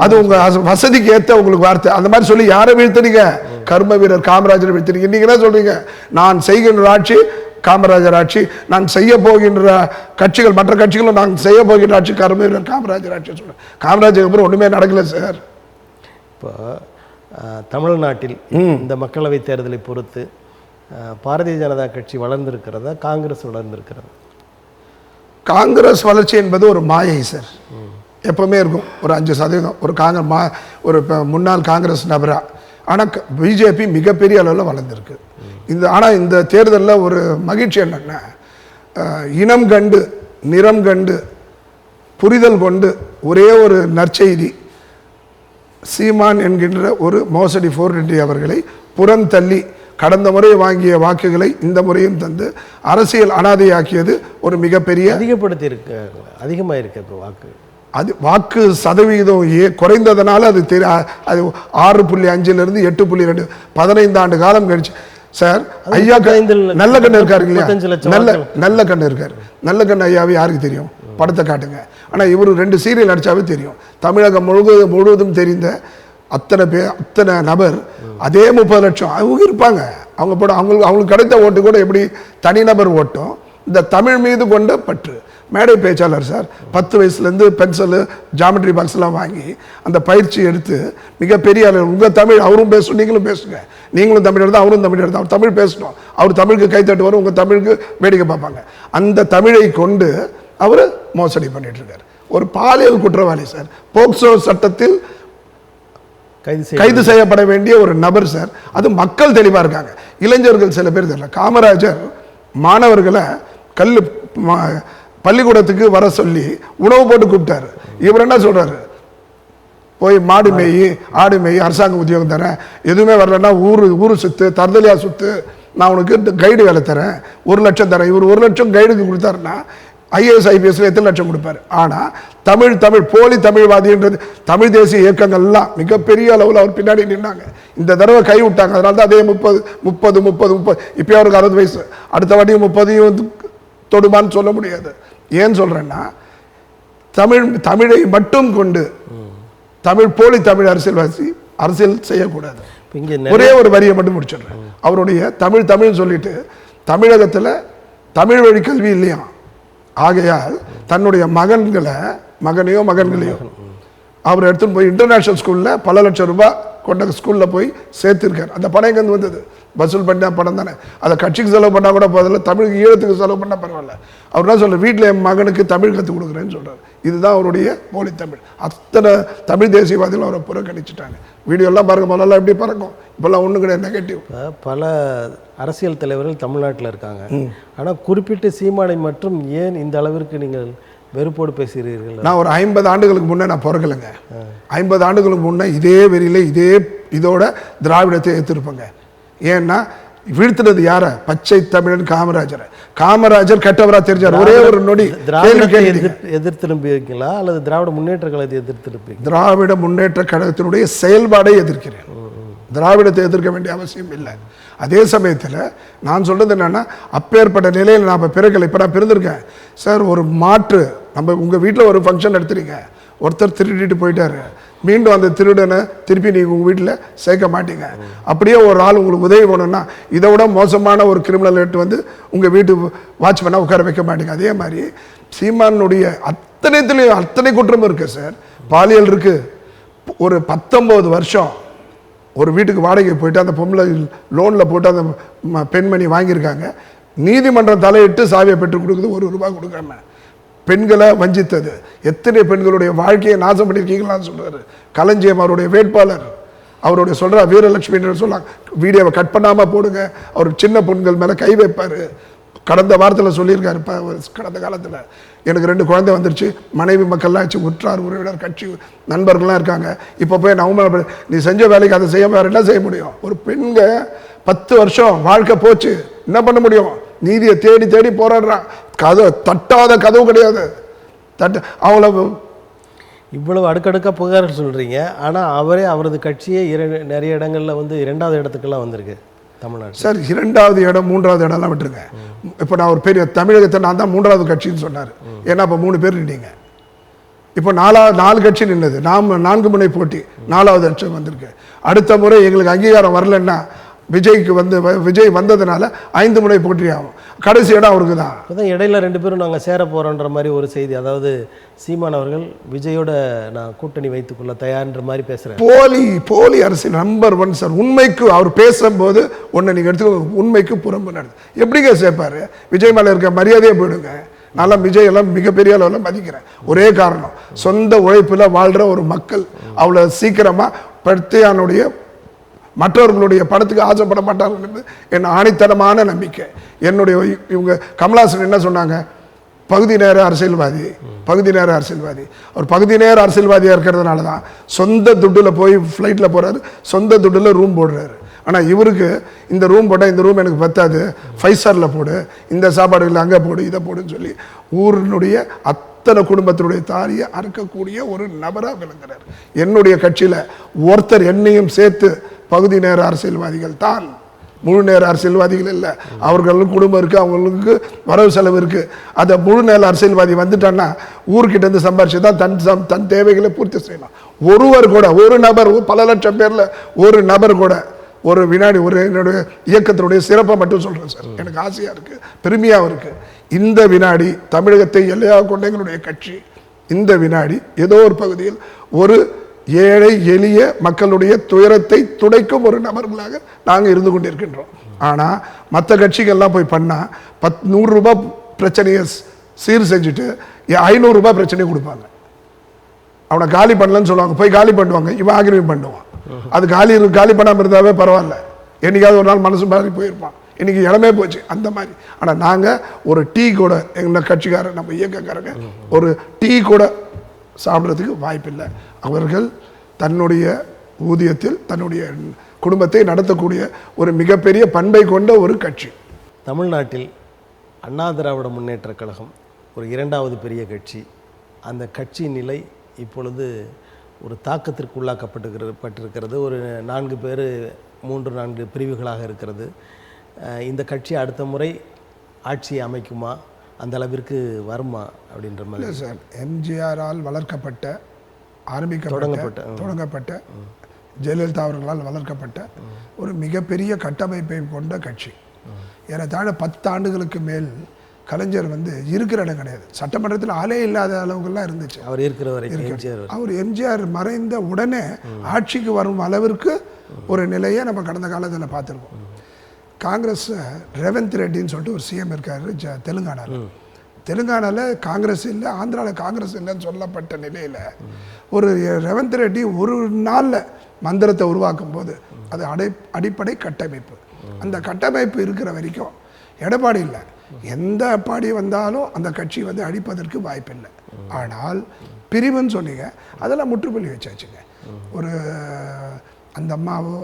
அது உங்க வசதிக்கு ஏற்ற உங்களுக்கு வார்த்தை. அந்த மாதிரி சொல்லி யாரை வீழ்த்துனீங்க? கர்ம வீரர் காமராஜரை வீழ்த்துனீங்க. இன்னைக்கு என்ன சொல்றீங்க? நான் செய்கின்ற ஆட்சி காமராஜர் ஆட்சி, நான் செய்ய போகின்ற கட்சிகள், மற்ற கட்சிகளும் நான் செய்ய போகின்ற ஆட்சி கர்ம வீரர் காமராஜர் ஆட்சி சொல்றேன். காமராஜருக்கு அப்புறம் ஒண்ணுமே நடக்கல சார். இப்போ தமிழ்நாட்டில் இந்த மக்களவை தேர்தலை பொறுத்து பாரதிய ஜனதா கட்சி வளர்ந்திருக்கிறதா, காங்கிரஸ் வளர்ந்திருக்கிறதா? காங்கிரஸ் வளர்ச்சி என்பது ஒரு மாயை சார். எப்பவுமே இருக்கும் ஒரு 5% ஒரு முன்னாள் காங்கிரஸ் நபரா. ஆனால் பிஜேபி மிகப்பெரிய அளவில் வளர்ந்துருக்கு. ஆனால் இந்த தேர்தலில் ஒரு மகிழ்ச்சி என்னன்னா, இனம் கண்டு நிறம் கண்டு புரிதல் கொண்டு ஒரே ஒரு நற்செய்தி, சீமான் என்கின்ற ஒரு மோசடி 420 அவர்களை புறந்தள்ளி கடந்த முறை வாங்கிய வாக்குகளை இந்த முறையும் தந்து அரசியல் அனாதையாக்கியது ஒரு மிகப்பெரிய அதிகப்படுத்தி இருக்கு. அதிகமாக இருக்கு இப்போ வாக்கு சதவீதம் குறைந்ததுனால அது 6.5 8.2 15 ஆண்டு காலம் கழிச்சு சார். ஐயா நல்ல கண்ணு இருக்காரு இல்லையா? நல்ல கண்ணு இருக்காரு. நல்ல கண்ணு ஐயாவே யாருக்கு தெரியும்? படத்தை காட்டுங்க. ஆனால் இவர் 2 சீரியல் நடிச்சாவே தெரியும். தமிழகம் முழுவதும் தெரிந்த அத்தனை நபர் அதே 30 லட்சம் அவங்க இருப்பாங்க. அவங்களுக்கு கிடைத்த ஓட்டு கூட எப்படி தனிநபர் ஓட்டும், இந்த தமிழ் மீது கொண்ட பற்று. மேடை பேச்சாளர் சார் 10 வயசுலேருந்து பென்சிலு ஜாமெட்ரி பாக்ஸ்லாம் வாங்கி அந்த பயிற்சி எடுத்து மிகப்பெரிய உங்கள் தமிழ் அவரும் பேசணும், நீங்களும் பேசுங்க. நீங்களும் தமிழ் எடுத்தால் அவரும் தமிழ் எடுத்தால் அவர் தமிழ் பேசணும். அவர் தமிழுக்கு கைத்தட்டு வரும், உங்கள் தமிழுக்கு வேடிக்கை பார்ப்பாங்க. அந்த தமிழை கொண்டு அவர் மோசடி பண்ணிட்டு இருக்காரு. ஒரு பாலியல் குற்றவாளி சார், போக்சோ சட்டத்தில் கைது செய்யப்பட வேண்டிய ஒரு நபர் சார். அது மக்கள் தெளிவாக இருக்காங்க, இளைஞர்கள் சில பேர் தெரியல. காமராஜர் மாணவர்களை பள்ளிக்கூடத்துக்கு வர சொல்லி உணவு போட்டு கூப்பிட்டாரு. இவர் என்ன சொல்றாரு? போய் மாடு மேய், ஆடு மேய், அரசாங்க உத்தியோகம் தரேன், எதுவுமே வரலன்னா ஊரு சுத்து, தர்தலியா சுத்து, நான் உனக்கு கைடு வேலை தரேன், 1 லட்சம் தரேன். இவர் 1 லட்சம் கைடுக்கு கொடுத்தாருன்னா IAS IPSல எத்தனை லட்சம் கொடுப்பாரு? ஆனால் தமிழ் போலி தமிழ்வாதின்றது தமிழ் தேசிய இயக்கங்கள்லாம் மிகப்பெரிய அளவில் அவர் பின்னாடி நின்னாங்க. இந்த தடவை கை விட்டாங்க. அதனால தான் அதே 30 இப்போ அவருக்கு 60 வயசு, அடுத்த வாட்டியும் 30 தொடுமான்னு சொல்ல முடியாது. ஏன் சொல்றேன்னா, தமிழை மட்டும் கொண்டு போலி தமிழ் அரசியல் செய்யக்கூடாது. ஒரே ஒரு வரியை மட்டும் முடிச்சிடுறேன். அவருடைய தமிழ் சொல்லிட்டு தமிழகத்தில் தமிழ் வழி கல்வி இல்லையா, ஆகையால் தன்னுடைய மகனையோ மகன்களையோ அவர் எடுத்துன்னு போய் இன்டர்நேஷனல் ஸ்கூலில் பல லட்சம் ரூபாய் கொண்ட ஸ்கூலில் போய் சேர்த்துருக்கார். அந்த பணம் எங்கேருந்து வந்தது? வசூல் பண்ண பணம் தானே. அதை கட்சிக்கு செலவு பண்ணால் கூட போதில்லை, தமிழுக்கு ஈழத்துக்கு செலவு பண்ணால் பரவாயில்ல. அவர் என்ன சொல்கிறார்? வீட்டில் என் மகனுக்கு தமிழ் கற்றுக் கொடுக்குறேன்னு சொல்கிறார். இதுதான் அவருடைய போலி தமிழ். அத்தனை தமிழ் தேசியவாதிகள் அவரை புறக்கணிச்சுட்டாங்க. வீடியோலாம் பாருங்க, முதல்ல எப்படி பறக்கும், இப்போல்லாம் ஒன்றும் கிடையாது, நெகட்டிவ். பல அரசியல் தலைவர்கள் தமிழ்நாட்டில் இருக்காங்க. ஆனால் குறிப்பிட்ட சீமானை மட்டும் ஏன் இந்த அளவிற்கு நீங்கள் வெறுப்போடு பேசுகிறீர்கள்? நான் ஒரு 50 ஆண்டுகளுக்கு முன்னே நான் பிறக்கலைங்க. 50 ஆண்டுகளுக்கு முன்னே இதே வெறியில் இதோட திராவிடத்தை ஏற்றிருப்பேங்க. ஏன்னா வீழ்த்தினது யார? பச்சை தமிழன் காமராஜர் கெட்டவரா தெரிஞ்சார். ஒரே ஒரு நொடி எதிர்த்திருப்பீங்களா அல்லது திராவிட முன்னேற்ற கழகத்தை எதிர்த்திருப்பீங்க? திராவிட முன்னேற்ற கழகத்தினுடைய செயல்பாடை எதிர்க்கிறேன். திராவிடத்தை எதிர்க்க வேண்டிய அவசியம் இல்லை. அதே சமயத்தில் நான் சொல்றது என்னன்னா, அப்பேற்பட்ட நிலையில் நான் பிறக்கலை. இப்போ நான் பிறந்திருக்கேன் சார். ஒரு மாற்று உங்கள் வீட்டில் ஒரு ஃபங்க்ஷன் எடுத்துறீங்க, ஒருத்தர் திருடிட்டு போயிட்டாரு, மீண்டும் அந்த திருடனை திருப்பி நீங்கள் உங்கள் வீட்டில் சேர்க்க மாட்டீங்க. அப்படியே ஒரு ஆள் உங்களுக்கு உதவி பண்ணணும்னா இதை விட மோசமான ஒரு கிரிமினல் எடுத்து வந்து உங்கள் வீட்டு வாட்ச்மேனாக உட்கார வைக்க மாட்டீங்க. அதே மாதிரி சீமானுடைய அத்தனைத்துலேயும் அத்தனை குற்றம் இருக்குது சார். பாலியல் இருக்குது. ஒரு 19 வருஷம் ஒரு வீட்டுக்கு வாடகை போயிட்டு அந்த பொம்பளை லோனில் போட்டு அந்த பெண்மணி வாங்கியிருக்காங்க. நீதிமன்றம் தலையிட்டு சாவியை பெற்றுக் கொடுக்குது, ₹1 கொடுக்காம. பெண்களை வஞ்சித்தது, எத்தனை பெண்களுடைய வாழ்க்கையை நாசம் பண்ணியிருக்கீங்களான்னு சொல்றாரு களஞ்சியம். அவருடைய வேட்பாளர் அவருடைய சொல்கிறார் வீரலட்சுமி சொல்லலாம், வீடியோவை கட் பண்ணாமல் போடுங்க, அவர் சின்ன பெண்கள் மேலே கை வைப்பார். கடந்த வாரத்தில் சொல்லியிருக்காரு. கடந்த காலத்தில் எனக்கு 2 குழந்தை வந்துருச்சு, மனைவி மக்கள்லாம் ஆச்சு, உற்றார் உறவினர் கட்சி நண்பர்கள்லாம் இருக்காங்க. இப்போ போய் நான் நீ செஞ்ச வேலைக்கு அதை செய்ய வேறு என்ன செய்ய முடியும்? ஒரு பெண்க 10 வருஷம் வாழ்க்கை போச்சு, என்ன பண்ண முடியும்? நீதியை தேடி தேடி போராடுறான். தட்டாத கதவு கிடையாது. அவங்கள இவ்வளவு அடுக்கடுக்காக புகார் சொல்கிறீங்க. ஆனால் அவரது கட்சியே நிறைய இடங்களில் வந்து 2வது இடத்துக்கெல்லாம் வந்திருக்கு தமிழ்நாடு. சார் 2வது இடம் 3வது இடம்லாம் விட்டுருங்க. இப்போ நான் ஒரு பெரிய தமிழகத்தை நான் தான் 3வது கட்சின்னு சொன்னார். ஏன்னா இப்போ 3 பேர் நின்றீங்க. இப்போ 4 கட்சி நின்னது, நாம் 4 முனை போட்டி 4வது லட்சம் வந்திருக்கு. அடுத்த முறை எங்களுக்கு அங்கீகாரம் வரலன்னா விஜய் வந்ததுனால 5 முனை போட்டி ஆகும். கடைசி இடம் அவருக்கு தான். அதான் இடையில 2 பேரும் நாங்கள் சேர போகிறோன்ற மாதிரி ஒரு செய்தி. அதாவது சீமான் அவர்கள் விஜயோட நான் கூட்டணி வைத்துக்கொள்ள தயார்ன்ற மாதிரி பேசுகிறேன். போலி அரசியல் நம்பர் 1 சார். உண்மைக்கு அவர் பேசும்போது ஒன்று நீங்கள் எடுத்துக்கோங்க, உண்மைக்கு புறம்பு நடந்து எப்படிங்க சேர்ப்பாரு? விஜய் மேலே இருக்க மரியாதையே போயிடுங்க. நல்லா விஜய் எல்லாம் மிகப்பெரிய அளவில் மதிக்கிறேன். ஒரே காரணம், சொந்த உழைப்பில் வாழ்கிற ஒரு மக்கள் அவ்வளோ சீக்கிரமாக பிரத்யானுடைய மற்றவர்களுடைய படத்துக்கு ஆசைப்பட மாட்டார்கள் என் ஆணித்தனமான நம்பிக்கை. என்னுடைய இவங்க கமலாசன் என்ன சொன்னாங்க? பகுதி நேர அரசியல்வாதி. அவர் பகுதி நேர அரசியல்வாதியாக இருக்கிறதுனால தான் சொந்த துட்டில் போய் ஃப்ளைட்டில் போகிறாரு, சொந்த துட்டில் ரூம் போடுறாரு. ஆனால் இவருக்கு இந்த ரூம் போட்டால் இந்த ரூம் எனக்கு பத்தாது, 5 ஸ்டாரில் போடு, இந்த சாப்பாடு இல்லை அங்கே போடு, இதை போடுன்னு சொல்லி ஊரினுடைய அத்தனை குடும்பத்தினுடைய தாலியை அறுக்கக்கூடிய ஒரு நபராக விளங்குறார். என்னுடைய கட்சியில் ஒருத்தர் என்னையும் சேர்த்து பகுதி நேர அரசியல்வாதிகள் தான், முழு நேர அரசியல்வாதிகள் இல்லை. அவர்களுக்கு குடும்பம் இருக்குது, அவங்களுக்கு வரவு செலவு இருக்குது. அதை முழு நேர அரசியல்வாதி வந்துட்டான்னா ஊர்கிட்ட இருந்து சம்பாரிச்சு தான் தன் தேவைகளை பூர்த்தி செய்யலாம். ஒரு நபர் பல லட்சம் பேரில் ஒரு நபர் கூட ஒரு வினாடி என்னுடைய இயக்கத்தினுடைய சிறப்பை மட்டும் சொல்கிறேன் சார். எனக்கு ஆசையாக இருக்குது, பெருமையாகவும் இருக்குது. இந்த வினாடி தமிழகத்தை எல்லையாக கொண்ட எங்களுடைய கட்சி இந்த வினாடி ஏதோ ஒரு பகுதியில் ஒரு ஏழை எளிய மக்களுடைய துயரத்தை துடைக்கும் ஒரு நபர்களாக நாங்கள் இருந்து கொண்டிருக்கின்றோம். ஆனால் மற்ற கட்சிகள்லாம் போய் பண்ணால் ₹100 பிரச்சனையை சீர் செஞ்சுட்டு ₹500 பிரச்சனையை கொடுப்பாங்க. அவனை காலி பண்ணலன்னு சொல்லுவாங்க, போய் காலி பண்ணுவாங்க, இவன் ஆக்கிரமி பண்ணுவான். அது காலி பண்ணாமல் இருந்தாவே பரவாயில்ல, என்னைக்காவது ஒரு நாள் மனசு மாதிரி போயிருப்பான், இன்னைக்கு இடமே போச்சு அந்த மாதிரி. ஆனால் நாங்கள் ஒரு டீ கூட எங்கள் கட்சிக்காரர் நம்ம இயக்கக்காரங்க ஒரு டீ கூட சாப்பிட்றதுக்கு வாய்ப்பில்லை. அவர்கள் தன்னுடைய ஊதியத்தில் தன்னுடைய குடும்பத்தை நடத்தக்கூடிய ஒரு மிகப்பெரிய பண்பை கொண்ட ஒரு கட்சி. தமிழ்நாட்டில் அண்ணா திராவிட முன்னேற்றக் கழகம் ஒரு 2வது பெரிய கட்சி. அந்த கட்சி நிலை இப்பொழுது ஒரு தாக்கத்திற்கு உள்ளாக்கப்பட்டிருக்கிறது. ஒரு 4 பேர் 3-4 பிரிவுகளாக இருக்கிறது. இந்த கட்சி அடுத்த முறை ஆட்சியை அமைக்குமா, அந்த அளவிற்கு வருமா அப்படின்ற மாதிரி? சார், எம்ஜிஆரால் வளர்க்கப்பட்ட தொடங்கப்பட்ட ஜெயலலிதா அவர்களால் வளர்க்கப்பட்ட ஒரு மிகப்பெரிய கட்டமைப்பை கொண்ட கட்சி. ஏறத்தாழ 10 ஆண்டுகளுக்கு மேல் கலைஞர் இருக்கிற இடம் கிடையாது, சட்டமன்றத்தில் ஆளே இல்லாத அளவுக்குலாம் இருந்துச்சு. அவர் இருக்கிற வரைக்கும் அவர் எம்ஜிஆர் மறைந்த உடனே ஆட்சிக்கு வரும் அளவிற்கு ஒரு நிலையை நம்ம கடந்த காலத்தில் பார்த்துருக்கோம். காங்கிரஸ் ரேவந்த் ரெட்டின்னு சொல்லிட்டு ஒரு சிஎம் இருக்காரு தெலுங்கானாவில் காங்கிரஸ் இல்லை, ஆந்திராவில் காங்கிரஸ் இல்லைன்னு சொல்லப்பட்ட நிலையில் ஒரு ரேவந்த் ரெட்டி ஒரு நாளில் மந்திரத்தை உருவாக்கும் போது அது அடிப்படை கட்டமைப்பு. அந்த கட்டமைப்பு இருக்கிற வரைக்கும் எடப்பாடி இல்லை, எந்த அப்பாடி வந்தாலும் அந்த கட்சி அழிப்பதற்கு வாய்ப்பில்லை. ஆனால் பிரிவுன்னு சொன்னீங்க, அதெல்லாம் முற்றுப்புள்ளி வச்சாச்சுங்க. ஒரு அந்த அம்மாவோ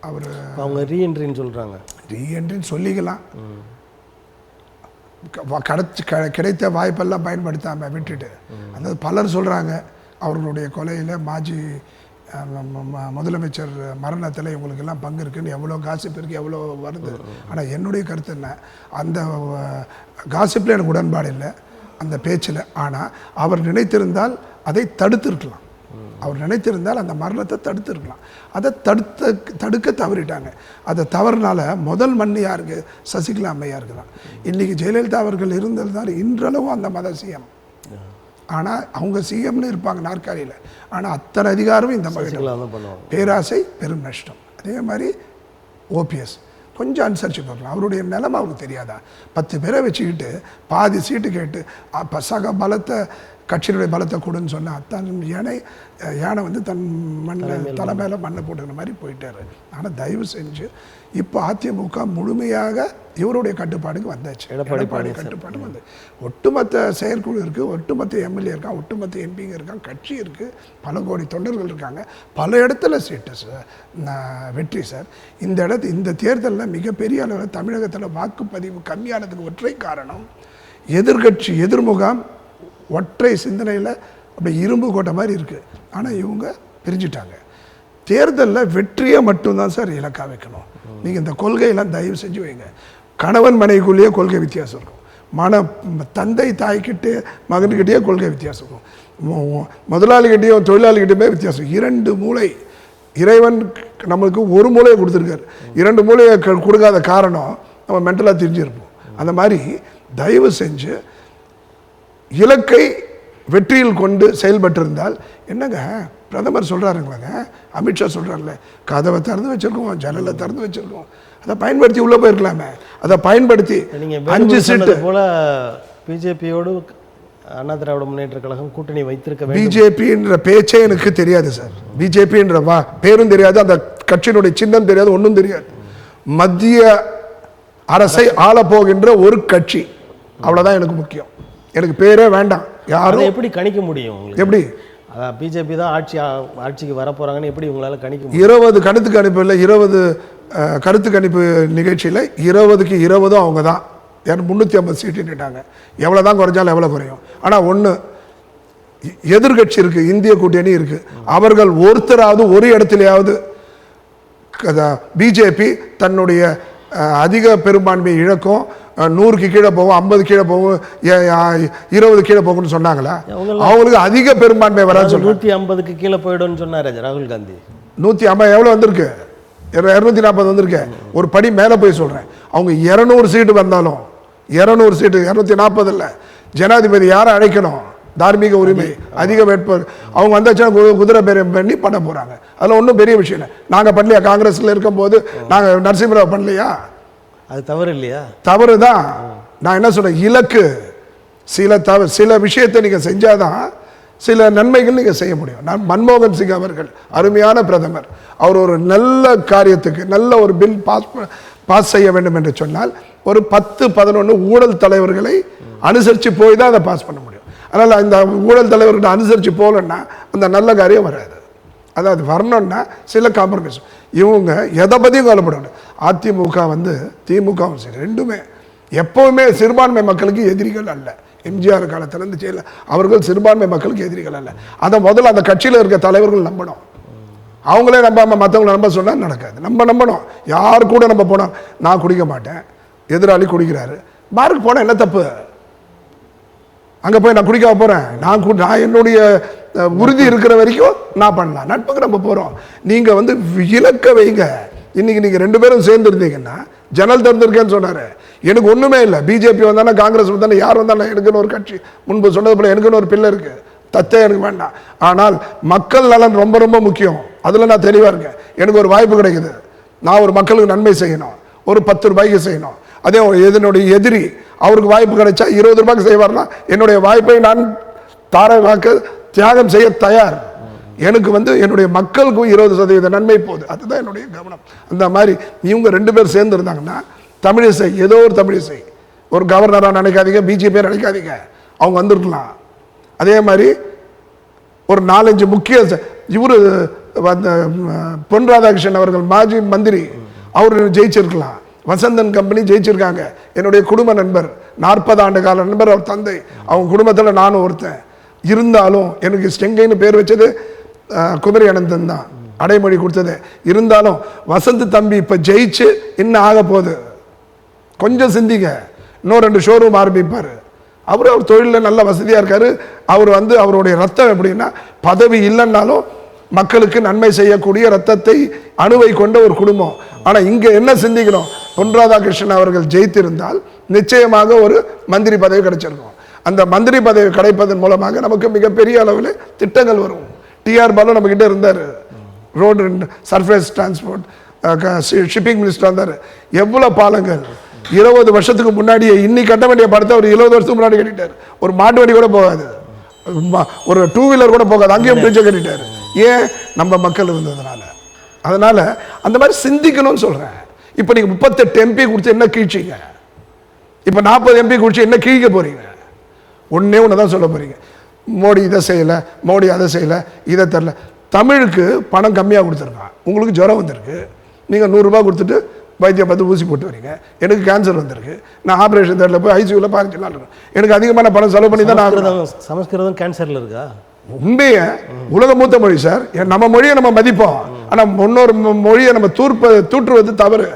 அவங்க ரீஎன்ட்ரின்னு சொல்கிறாங்க, ரீஎன்ட்ரின்னு சொல்லிக்கலாம். கிடைத்த வாய்ப்பெல்லாம் பயன்படுத்தாமல் விட்டுட்டு அந்த பலர் சொல்கிறாங்க அவர்களுடைய கொலையில் மாஜி முதலமைச்சர் மரணத்தில் இவங்களுக்கெல்லாம் பங்கு இருக்குன்னு எவ்வளோ காசிப் இருக்குது, எவ்வளோ வருது. ஆனால் என்னுடைய கருத்து என்ன, அந்த காசிப்பில் எனக்கு உடன்பாடு இல்லை அந்த பேச்சில். ஆனால் அவர் நினைத்திருந்தால் அதை தடுத்திருக்கலாம். அவர் நினைத்திருந்தால் அந்த மரணத்தை தடுத்துருக்கலாம். அதை தடுக்க தவறிட்டாங்க. அதை தவறுனால முதல் மண் யாருக்கு? சசிகலா அம்மையாருக்கு தான். இன்றைக்கி ஜெயலலிதா அவர்கள் இருந்திருந்தால் இன்றளவும் அந்த மத சிஎம். ஆனால் அவங்க சிஎம்னு இருப்பாங்க நாற்காலியில். ஆனால் அத்தனை அதிகாரமும் இந்த மகிழ்ச்சி. பேராசை பெரும் நஷ்டம். அதே மாதிரி ஓபிஎஸ் கொஞ்சம் அனுசரித்து பார்க்கலாம். அவருடைய நிலைமை அவருக்கு தெரியாதா? 10 பேரை வச்சுக்கிட்டு பாதி சீட்டு கேட்டு சக பலத்தை கட்சியினுடைய பலத்தை கொடுன்னு சொன்னால் தன் யானை வந்து தன் தலை மேலே மண்ணை போட்டுக்கிற மாதிரி போயிட்டார். ஆனால் தயவு செஞ்சு இப்போ அதிமுக முழுமையாக இவருடைய கட்டுப்பாடுக்கு வந்தாச்சு. எடப்பாடி கட்டுப்பாடு வந்து ஒட்டுமொத்த செயற்குழு இருக்குது, ஒட்டுமொத்த எம்எல்ஏ இருக்கான், ஒட்டுமொத்த எம்பிங்க இருக்கான், கட்சி இருக்குது, பல கோடி தொண்டர்கள் இருக்காங்க, பல இடத்துல சீட்டு சார் வெற்றி சார். இந்த தேர்தலில் மிகப்பெரிய அளவில் தமிழகத்தில் வாக்குப்பதிவு கம்மியானதுக்கு ஒற்றை காரணம் எதிர்கட்சி எதிர்முகாம் ஒற்றை சிந்தனையில் அப்படி இரும்பு கோட்டை மாதிரி இருக்குது. ஆனால் இவங்க பிரிஞ்சுட்டாங்க. தேர்தலில் வெற்றியை மட்டும்தான் சார் இலக்கா வைக்கணும். நீங்கள் இந்த கொள்கையெல்லாம் தயவு செஞ்சு வைங்க. கணவன் மனைவிக்குள்ளேயே கொள்கை வித்தியாசம் இருக்கும், தந்தை தாய்கிட்டே மகன்கிட்டேயே கொள்கை வித்தியாசம் இருக்கும், முதலாளிகிட்டேயும் தொழிலாளிகிட்டையுமே வித்தியாசம். 2 மூளை இறைவன் நம்மளுக்கு ஒரு மூளையை கொடுத்துருக்காரு. 2 மூளையை கொடுக்காத காரணம் நம்ம மென்டலாக தெரிஞ்சிருப்போம். அந்த மாதிரி தயவு செஞ்சு இலக்கை வெற்றியில் கொண்டு செயல்பட்டிருந்தால் என்னங்க பிரதமர் சொல்கிறாருங்களாங்க, அமித்ஷா சொல்கிறாருல்ல, கதவை திறந்து வச்சுருக்கோம், ஜன்னலை திறந்து வச்சுருக்கோம், அதை பயன்படுத்தி உள்ளே போயிருக்கலாமே. அதை பயன்படுத்தி 5 சீட்டு போல் பிஜேபியோடு அண்ணா திராவிட முன்னேற்ற கழகம் கூட்டணி வைத்திருக்க வேண்டும். பிஜேபின்ற பேச்சே எனக்கு தெரியாது சார். பிஜேபின்ற பேரும் தெரியாது, அந்த கட்சியினுடைய சின்னம் தெரியாது, ஒன்றும் தெரியாது. மத்திய அரசை ஆள போகின்ற ஒரு கட்சி, அவ்வளோதான் எனக்கு முக்கியம். எனக்கு பேரே வேண்டாம். யாரும் எப்படி கணிக்க முடியும்? எப்படி அதான் பிஜேபி தான் ஆட்சிக்கு வரப்போகிறாங்கன்னு எப்படி உங்களால் கணிக்க முடியும்? 20 கருத்து கணிப்பு இல்லை, 20 கருத்து கணிப்பு நிகழ்ச்சியில் 20க்கு 20 அவங்க தான் 350 சீட்டுட்டாங்க. எவ்வளோ தான் குறைஞ்சாலும் எவ்வளோ குறையும். ஆனால் ஒன்று, எதிர்கட்சி இருக்குது, இந்திய கூட்டணி இருக்குது, அவர்கள் ஒருத்தராவது ஒரு இடத்துலையாவது பிஜேபி தன்னுடைய அதிக பெரும்பான்மையை இழக்கும், 100க்கு கீழே போகும், 50 கீழே போகும், 20 கீழே போகும்னு சொன்னாங்களா? அவங்களுக்கு அதிக பெரும்பான்மை வராது. 150க்கு கீழே போயிடும்னு சொன்னார் ராகுல் காந்தி. 150 எவ்வளோ வந்திருக்கு? 240 வந்திருக்கு. ஒரு படி மேலே போய் சொல்கிறேன், அவங்க 200 சீட்டு வந்தாலும் 200 சீட்டு 240 இல்லை, ஜனாதிபதி யாரை அழைக்கணும்? தார்மீக உரிமை அதிக வேட்பாளர் அவங்க வந்தாச்சுன்னா குதிரை பேரம் பண்ணி பண்ண போகிறாங்க. அதில் ஒன்றும் பெரிய விஷயம் இல்லை. நாங்கள் பண்ணலையா? காங்கிரஸில் இருக்கும்போது நாங்கள் நரசிம்மராவ் பண்ணலையா? அது தவறு இல்லையா? தவறு தான். நான் என்ன சொல்கிறேன், இலக்கு சில விஷயத்தை நீங்கள் செஞ்சாதான் சில நன்மைகள் நீங்கள் செய்ய முடியும். நான் மன்மோகன் சிங் அவர்கள் அருமையான பிரதமர், அவர் ஒரு நல்ல காரியத்துக்கு நல்ல ஒரு பில் பாஸ் செய்ய வேண்டும் என்று சொன்னால் ஒரு 10-11 ஊழல் தலைவர்களை அனுசரித்து போய் தான் அதை பாஸ் பண்ண முடியும். அதனால் இந்த ஊழல் தலைவர்கிட்ட அனுசரித்து போகலன்னா அந்த நல்ல காரியம் வராது. அதாவது வரணும்னா சில காம்ப்ரமைஸ். இவங்க எதை பற்றியும் கவலைப்படணும். அதிமுக திமுகவும் சரி, ரெண்டுமே எப்போவுமே சிறுபான்மை மக்களுக்கு எதிரிகள் அல்ல. எம்ஜிஆர் காலத்திலேருந்து செய்யல, அவர்கள் சிறுபான்மை மக்களுக்கு எதிரிகள் அல்ல. அதை முதல்ல அந்த கட்சியில் இருக்க தலைவர்கள் நம்பணும். அவங்களே நம்பாமல் மற்றவங்களை நம்ப சொன்னால் நடக்காது. நம்ம நம்பணும். யார் கூட நம்ம போனால், நான் குடிக்க மாட்டேன், எதிராளி குடிக்கிறாரு, பாருக்கு போனால் என்ன தப்பு? அங்கே போய் நான் குடிக்காம போகிறேன், நான் என்னுடைய உறுதி இருக்கிற வரைக்கும் நான் பண்ணலாம். நட்புக்கு நம்ம போகிறோம். நீங்கள் இலக்க வைங்க. இன்றைக்கி நீங்கள் 2 பேரும் சேர்ந்துருந்தீங்கன்னா, ஜன்னல் திறந்திருக்கேன்னு சொன்னார், எனக்கு ஒன்றுமே இல்லை. பிஜேபி வந்தானே, காங்கிரஸ் வந்தானே, யார் வந்தாலும் எனக்குன்னு ஒரு கட்சி, முன்பு சொன்னது போல எனக்குன்னு ஒரு பிள்ளை இருக்குது, தத்தே எனக்கு வேண்டாம். ஆனால் மக்கள் நலன் ரொம்ப ரொம்ப முக்கியம். அதில் நான் தெளிவாக இருக்கேன். எனக்கு ஒரு வாய்ப்பு கிடைக்குது, நான் ஒரு மக்களுக்கு நன்மை செய்யணும், ஒரு 10 ரூபாய்க்கு செய்யணும். அதே என்னுடைய எதிரி அவருக்கு வாய்ப்பு கிடைச்சா 20 ரூபாய்க்கு செய்வார்னா என்னுடைய வாய்ப்பை நான் தியாகம் செய்ய தயார். எனக்கு என்னுடைய மக்களுக்கும் 20% நன்மை போகுது. அதுதான் என்னுடைய கவனம். அந்த மாதிரி இவங்க 2 பேர் சேர்ந்து இருந்தாங்கன்னா, தமிழிசை ஏதோ ஒரு தமிழிசை ஒரு கவர்னராக நினைக்காதீங்க, பிஜேபி நினைக்காதீங்க, அவங்க வந்திருக்கலாம். அதே மாதிரி ஒரு 4-5 முக்கிய இவர் பொன் ராதாகிருஷ்ணன் அவர்கள் மாஜி மந்திரி, அவர் ஜெயிச்சிருக்கலாம். வசந்தன் கம்பெனி ஜெயிச்சிருக்காங்க. என்னுடைய குடும்ப நண்பர், 40 ஆண்டு கால நண்பர், அவர் தந்தை, அவங்க குடும்பத்தில் நானும் ஒருத்தன். இருந்தாலும் எனக்கு ஸ்டெங்கைன்னு பேர் வச்சது குமரி அனந்தன் தான், அடைமொழி கொடுத்தது. இருந்தாலும் வசந்த் தம்பி இப்போ ஜெயிச்சு இன்னும் ஆக போகுது. கொஞ்சம் சிந்திங்க, இன்னும் 2 ஷோரூம் ஆரம்பிப்பார். அவர் தொழிலில் நல்ல வசதியாக இருக்கார். அவர் அவருடைய ரத்தம் எப்படின்னா, பதவி இல்லைன்னாலும் மக்களுக்கு நன்மை செய்யக்கூடிய ரத்தத்தை அணுவை கொண்ட ஒரு குடும்பம். ஆனால் இங்கே என்ன சிந்திக்கணும், பொன் ராதாகிருஷ்ணன் அவர்கள் ஜெயித்திருந்தால் நிச்சயமாக ஒரு மந்திரி பதவி கிடைச்சிருக்கும். அந்த மந்திரி பதவி கிடைப்பதன் மூலமாக நமக்கு மிகப்பெரிய அளவில் திட்டங்கள் வரும். டிஆர் பாலு நம்ம கிட்ட இருந்தார், road surface transport shipping minister இருந்தார். எவ்வளோ பாலங்கள் 20 வருஷத்துக்கு முன்னாடியே இன்னைக்கு கட்ட வேண்டிய படத்தை ஒரு 20 வருஷத்துக்கு முன்னாடி கட்டிட்டார். ஒரு மாட்டு வண்டி கூட போகாது, ஒரு 2 வீலர் கூட போகாது, அங்கேயும் பிரிட்ஜை கட்டிட்டார். ஏன்? நம்ம மக்கள் இருந்ததுனால. அதனால அந்த மாதிரி சிந்திக்கணும்னு சொல்றேன். இப்போ நீங்க 38 எம்பி கொடுத்து என்ன கீழ்ச்சிங்க? இப்போ 40 எம்பி கொடுத்து என்ன கீழ்க்க போறீங்க? ஒன்னே ஒன்று தான் சொல்ல போறீங்க, மோடி இதை செய்யலை, மோடி அதை செய்யலை, இதை தரல. தமிழுக்கு பணம் கம்மியாக கொடுத்துருக்கான், உங்களுக்கு ஜுரம் வந்திருக்கு, நீங்கள் 100 ரூபாய் கொடுத்துட்டு வைத்தியம் பார்த்து ஊசி போட்டு வரீங்க. எனக்கு கேன்சர் வந்திருக்கு, நான் ஆப்ரேஷன் தேட்டரில் போய் ஐசியூவில் 15 நாள் இருக்கேன், எனக்கு அதிகமான பணம் செலவு பண்ணி தான் நான். சமஸ்கிருதம் கேன்சரில் இருக்கா? உண்மையை உலக மூத்த மொழி சார். நம்ம மொழியை நம்ம மதிப்போம், ஆனால் முன்னொரு மொழியை நம்ம தூற்றுவது தவறு.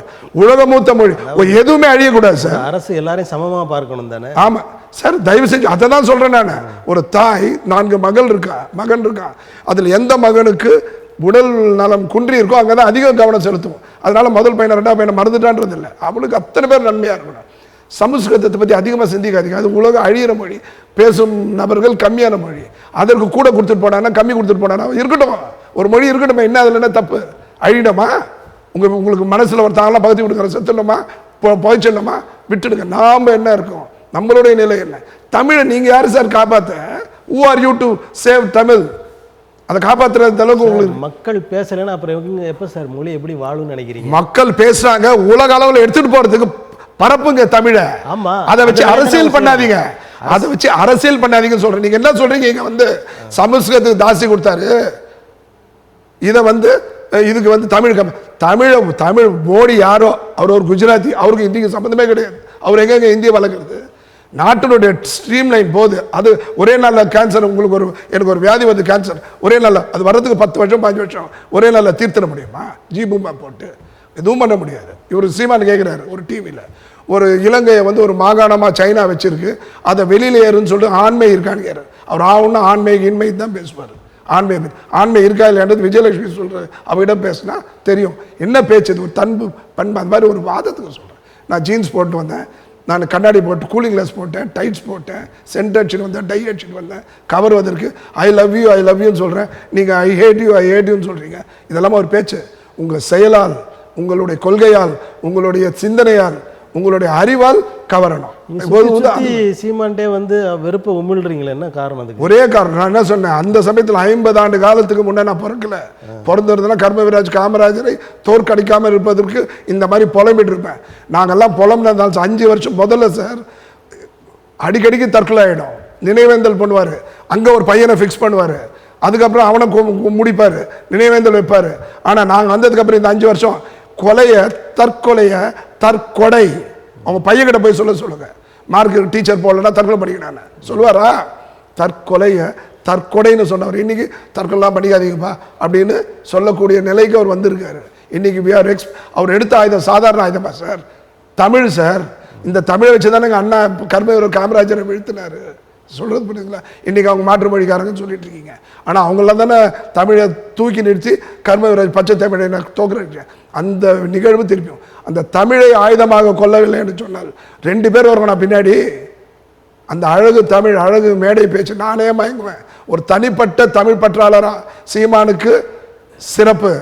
உலக மூத்த மொழி எதுவுமே அழியக்கூடாது சார். அரசு எல்லாரையும் சமமாக பார்க்கணும் தானே? ஆமாம் சார், தயவு செஞ்சு அதை தான் சொல்கிறேன் நான். ஒரு தாய் 4 மகன் இருக்கான், அதில் எந்த மகனுக்கு உடல் நலம் குன்றி இருக்கோ அங்கே தான் அதிக கவனம் செலுத்துவோம். அதனால முதல் பையனை 2ஆவது பையனை மறந்துட்டான்றது இல்லை, அவனுக்கு அத்தனை பேர் நன்மையாக இருக்கணும். சமஸ்கிருதத்தை பற்றி அதிகமாக சிந்திக்காதீங்க, அது உலக அழியிற மொழி, பேசும் நபர்கள் கம்மியான மொழி. அதற்கு கூட கொடுத்துட்டு போனானா, கம்மி கொடுத்துட்டு போனானா, இருக்கட்டும், ஒரு மொழி இருக்கட்டும், என்ன அதில் என்ன தப்பு? அழிடமா? உங்களுக்கு மனசில் ஒரு தாங்கலாம் பகுதி கொடுக்குற செத்துடணுமா, புதைச்சிடணுமா, விட்டுடுங்க. நாம் என்ன இருக்கோம், நம்மளுடைய நிலை என்ன? தமிழை நீங்கள் யார் சார் காப்பாற்ற? who are you to save Tamil? அதை காப்பாற்றுற அளவுக்கு உங்களுக்கு மக்கள் பேசலைன்னா அப்புறம் எப்போ சார் மொழி எப்படி வாழும்னு நினைக்கிறீங்க? மக்கள் பேசுறாங்க, உலக அளவில் எடுத்துட்டு போறதுக்கு பரப்புங்க தமிழை. ஆமா, அதை வச்சு அரசியல் பண்ணாதீங்க, அதை வச்சு அரசியல் பண்ணாதீங்கன்னு சொல்றேன். நீங்க என்ன சொல்றீங்க, இங்க சமஸ்கிருதத்துக்கு தாசி கொடுத்தாரு, இதை இதுக்கு தமிழ் மோடி யாரோ, அவர் ஒரு குஜராத்தி, அவருக்கு இந்திக்கு சம்பந்தமே கிடையாது. அவர் எங்க இந்திய வளர்க்குறது? நாட்டினுடைய ஸ்ட்ரீம் லைன் போகுது. அது ஒரே நாளில் கேன்சர், உங்களுக்கு எனக்கு ஒரு வியாதி வந்து கேன்சர், ஒரே நாளில் அது வர்றதுக்கு 10 வருஷம் 5 வருஷம், ஒரே நாளில் தீர்த்திட முடியுமா? பூமா போட்டு எதுவும் பண்ண முடியாது. இவர் சீமான் கேட்குறாரு ஒரு டிவியில், ஒரு இலங்கையை ஒரு மாகாணமாக சைனா வச்சிருக்கு, அதை வெளியில ஏறுன்னு சொல்லிட்டு ஆண்மை இருக்கான்னு கேட்குறாரு. அவர் ஆகுன்னா ஆண்மை இன்மை தான் பேசுவார். ஆண்மை இருக்கா இல்லைன்றது விஜயலட்சுமி சொல்கிற அவரிடம் பேசினா தெரியும் என்ன பேச்சு. ஒரு பண்பு அந்த மாதிரி ஒரு வாதத்துக்கு சொல்கிறேன். நான் ஜீன்ஸ் போட்டு வந்தேன், நான் கண்ணாடி போட்டு கூலிங் கிளாஸ் போட்டேன், டைட்ஸ் போட்டேன், சென்ட் அடிச்சுட்டு வந்தேன், டை அடிச்சுட்டு வந்தேன், கவர் வந்திருக்கு, ஐ லவ் யூன்னு சொல்கிறேன், நீங்கள் ஐ ஹேட் யூன்னு சொல்கிறீங்க. இதெல்லாம் ஒரு பேச்சு. உங்கள் செயலால், உங்களுடைய கொள்கையால், உங்களுடைய சிந்தனையால், உங்களுடைய அறிவால் கவரணும். சீமான்டே வெறுப்பை உமிழ்றீங்களே, என்ன காரணம்? அதுக்கு ஒரே காரணம், நான் என்ன சொன்னேன், அந்த சமயத்தில் 50 ஆண்டு காலத்துக்கு முன்னே நான் பிறக்கல. பிறந்திருந்தேன்னா கர்மவீராஜ் காமராஜரை தோற்கடிக்காமல் இருப்பதற்கு இந்த மாதிரி புலம்பிட்டு இருப்பேன். நாங்கெல்லாம் புலம்புனாலும் 5 வருஷம் முதல்ல சார் அடிக்கடிக்கு தற்கொலை ஆகிடும், நினைவேந்தல் பண்ணுவார், அங்கே ஒரு பையனை ஃபிக்ஸ் பண்ணுவார், அதுக்கப்புறம் அவனை முடிப்பார், நினைவேந்தல் வைப்பார். ஆனால் நாங்கள் வந்ததுக்கப்புறம் இந்த 5 வருஷம் தற்கொலை அவங்க பையன்கிட்ட போய் சொல்லுங்க, மார்க்கு டீச்சர் போடலன்னா தற்கொலை பண்ணிக்கிறான்னு சொல்லுவாரா? தற்கொலைன்னு சொன்னவர் இன்னைக்கு தற்கொலைலாம் பண்ணிக்காதீங்கப்பா அப்படின்னு சொல்லக்கூடிய நிலைக்கு அவர் வந்திருக்காரு. இன்னைக்கு அவர் எடுத்த ஆயுதம் சாதாரண ஆயுதமா சார்? தமிழ் சார். இந்த தமிழை வச்சு தானே அண்ணா கர்மவீரர் காமராஜரை வீழ்த்தினாரு. சொல்கிறது புரியுதுங்களா? இன்றைக்கி அவங்க மாற்று மொழிக்காரங்கன்னு சொல்லிட்டு இருக்கீங்க, ஆனால் அவங்களாம் தானே தமிழை தூக்கி நிறுத்தி கர்மவீரர் பச்சை தமிழை தோக்குறேன். அந்த நிகழ்வு திருப்பியும் அந்த தமிழை ஆயுதமாக கொள்ளவில்லை என்று சொன்னால் 2 பேர் வரணும் பின்னாடி. அந்த அழகு தமிழ், அழகு மேடை பேச்சு நானே மயங்குவேன். ஒரு தனிப்பட்ட தமிழ் பற்றாளரா சீமானுக்கு சிறப்பு.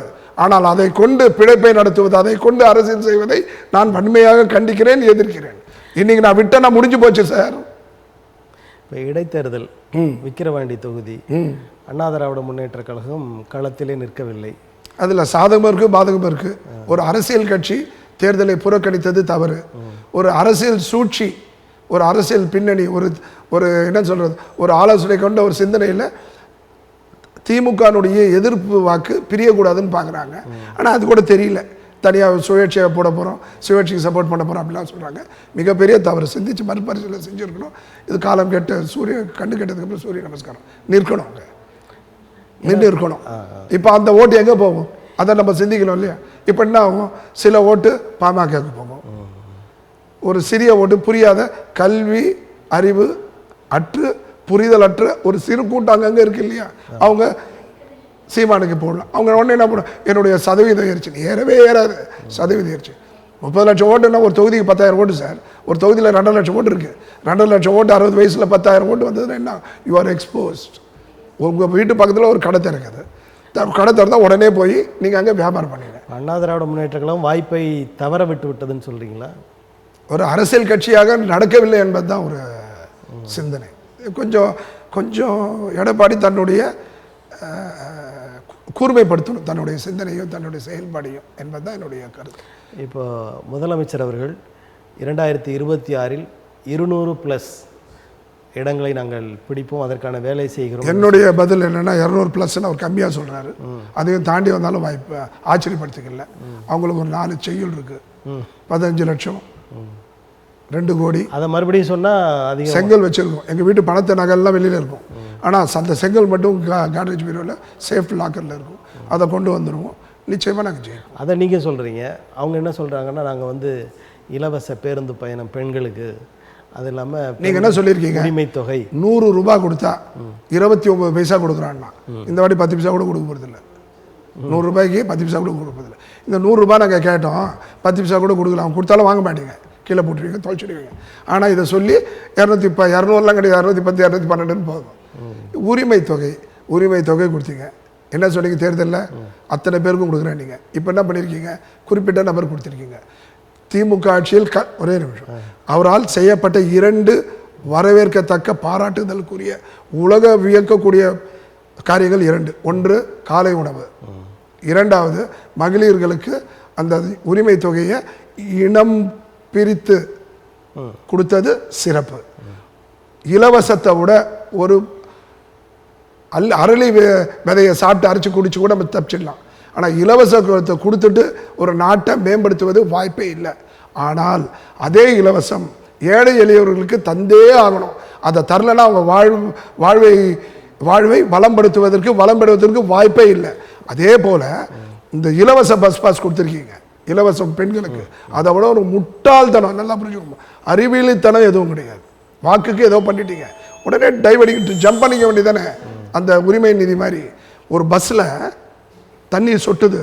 ஆனால் அதை கொண்டு பிழைப்பை நடத்துவது, அதை கொண்டு அரசியல் செய்வதை நான் வன்மையாக கண்டிக்கிறேன், எதிர்க்கிறேன். இன்னைக்கு நான் விட்டேன்னா முடிஞ்சு போச்சு சார். இப்போ இடைத்தேர்தல் விக்கிரவாண்டி தொகுதி, அண்ணா திராவிட முன்னேற்ற கழகம் களத்திலே நிற்கவில்லை. அதில் சாதகம் இருக்குது, பாதகம் இருக்குது. ஒரு அரசியல் கட்சி தேர்தலை புறக்கணித்தது தவறு. ஒரு அரசியல் சூழ்ச்சி, ஒரு அரசியல் பின்னணி, ஒரு என்ன சொல்கிறது, ஒரு ஆலோசனை கொண்ட ஒரு சிந்தனையில் திமுகனுடைய எதிர்ப்பு வாக்கு பிரியக்கூடாதுன்னு பார்க்குறாங்க. ஆனால் அது கூட தெரியல, தனியாக சுயேட்சையை போட போகிறோம், சுயேட்சைக்கு சப்போர்ட் பண்ண போகிறோம் அப்படிலாம் சொல்கிறாங்க. மிகப்பெரிய தவறு. சிந்திச்சு மறுபரிசீலனை செஞ்சுருக்கணும். இது காலம் கெட்ட கண்டு கெட்டதுக்கப்புறம் சூரிய நமஸ்காரம் நிற்கணும், அங்கே நின்று இருக்கணும். இப்போ அந்த ஓட்டு எங்கே போகும் அதை நம்ம சிந்திக்கணும் இல்லையா? இப்போ என்ன ஆகும், சில ஓட்டு பாமகவுக்கு போகும், ஒரு சிறிய ஓட்டு புரியாத கல்வி அறிவு அற்று புரிதல் அற்ற ஒரு சிறு கூட்டம் அங்கங்கே இருக்கு இல்லையா, அவங்க சீமானுக்கு போடலாம். அவங்க உடனே என்ன பண்ண, என்னுடைய சதவீதம் ஏறிச்சு. ஏறவே ஏறாது, சதவீதம் ஏறிச்சு. 30 லட்சம் ஓட்டுன்னா ஒரு தொகுதிக்கு 10,000 ஓட்டு சார். ஒரு தொகுதியில் 2.5 லட்சம் ஓட்டு இருக்குது. 2.5 லட்சம் ஓட்டு 60 வயசில் 10,000 ஓட்டு வந்ததுன்னா என்ன, யூ ஆர் எக்ஸ்போஸ்ட். உங்கள் வீட்டு பக்கத்தில் ஒரு கடை திறக்குது, கடை திறந்தால் உடனே போய் நீங்கள் அங்கே வியாபாரம் பண்ணிடுங்க. அண்ணா திராவிட முன்னேற்ற கழகம் வாய்ப்பை தவற விட்டு விட்டதுன்னு சொல்கிறீங்களா? ஒரு அரசியல் கட்சியாக நடக்கவில்லை என்பது தான் ஒரு சிந்தனை. கொஞ்சம் கொஞ்சம் எடப்பாடி தன்னுடைய கூர்மைப்படுத்தணும் தன்னுடைய சிந்தனையும் தன்னுடைய செயல்பாடையும் என்பது தான் என்னுடைய கருத்து. இப்போ முதலமைச்சர் அவர்கள் 2026இல் 200+ இடங்களை நாங்கள் பிடிப்போம், அதற்கான வேலை செய்கிறோம். என்னுடைய பதில் என்னென்னா 200+ அவர் கம்மியாக சொல்கிறாரு. அதையும் தாண்டி வந்தாலும் வாய்ப்பு ஆச்சரியப்படுத்திக்கல. அவங்களுக்கு ஒரு 4 செய்யுள் இருக்குது, 15 லட்சம், 2 கோடி. அதை மறுபடியும் சொன்னால் அதிகம். செங்கல் வச்சுருக்கோம், எங்கள் வீட்டு பணத்தை நகைலாம் வெளியில் இருக்கும். ஆனால் அந்த செங்கல் மட்டும் காட்ரேஜ் பீரோவில் சேஃப் லாக்கரில் இருக்கும். அதை கொண்டு வந்துடுவோம், நிச்சயமாக நாங்கள் செய்வோம். அதை நீங்கள் சொல்கிறீங்க. அவங்க என்ன சொல்கிறாங்கன்னா, நாங்கள் இலவச பேருந்து பயணம் பெண்களுக்கு, அது இல்லாமல் நீங்கள் என்ன சொல்லியிருக்கீங்க, உரிமை தொகை 100 ரூபாய் கொடுத்தா 29 பைசா கொடுக்குறான்னா, இந்த வாட்டி 10 பைசா கூட கொடுக்க போகிறதில்ல. 100 ரூபாய்க்கு 10 பைசா கூட கொடுக்க போகிறதில்ல. இந்த 100 ரூபாய் நாங்கள் கேட்டோம், 10 பைசா கூட கொடுக்கலாம், கொடுத்தாலும் வாங்க மாட்டீங்க, கீழே போட்டுருவீங்க, தொலைச்சிடுவீங்க. ஆனால் இதை சொல்லி 200லாம் கிடையாது, 210 212 போதும். உரிமை தொகை கொடுத்தீங்க. என்ன சொன்னீங்க தேர்தலில், அத்தனை பேருக்கும் கொடுக்குறேன். நீங்கள் இப்போ என்ன பண்ணியிருக்கீங்க, குறிப்பிட்ட நபர் கொடுத்துருக்கீங்க. திமுக ஆட்சியில் ஒரே நிமிஷம், அவரால் செய்யப்பட்ட 2 வரவேற்கத்தக்க பாராட்டுதலுக்குரிய உலக வியக்கக்கூடிய காரியங்கள் 2. ஒன்று காலை உணவு, 2வது மகளிர்களுக்கு அந்த உரிமை தொகையை இனம் பிரித்து கொடுத்தது சிறப்பு. இலவசத்தை விட ஒரு அரளி விதையை சாப்பிட்டு அரைச்சி குடிச்சு கூட நம்ம தப்பிச்சிடலாம். ஆனால் இலவசத்தை கொடுத்துட்டு ஒரு நாட்டை மேம்படுத்துவது வாய்ப்பே இல்லை. ஆனால் அதே இலவசம் ஏழை எளியவர்களுக்கு தந்தே ஆகணும். அதை தரலைன்னா அவங்க வாழ்வை வளம்படுத்துவதற்கு வாய்ப்பே இல்லை. அதே போல் இந்த இலவச பஸ் பாஸ் கொடுத்துருக்கீங்க, இலவசம் பெண்களுக்கு. அதை விட ஒரு முட்டாள்தனம், நல்லா புரிஞ்சுக்கணும், அறிவியலித்தனம் எதுவும் கிடையாது. வாக்குக்கு ஏதோ பண்ணிட்டீங்க, உடனே டைவடிக்கிட்டு ஜம்ப் பண்ணிக்க வேண்டியதானே. அந்த உரிமை நிதி மாதிரி ஒரு பஸ்ஸில் தண்ணீர் சொட்டுது,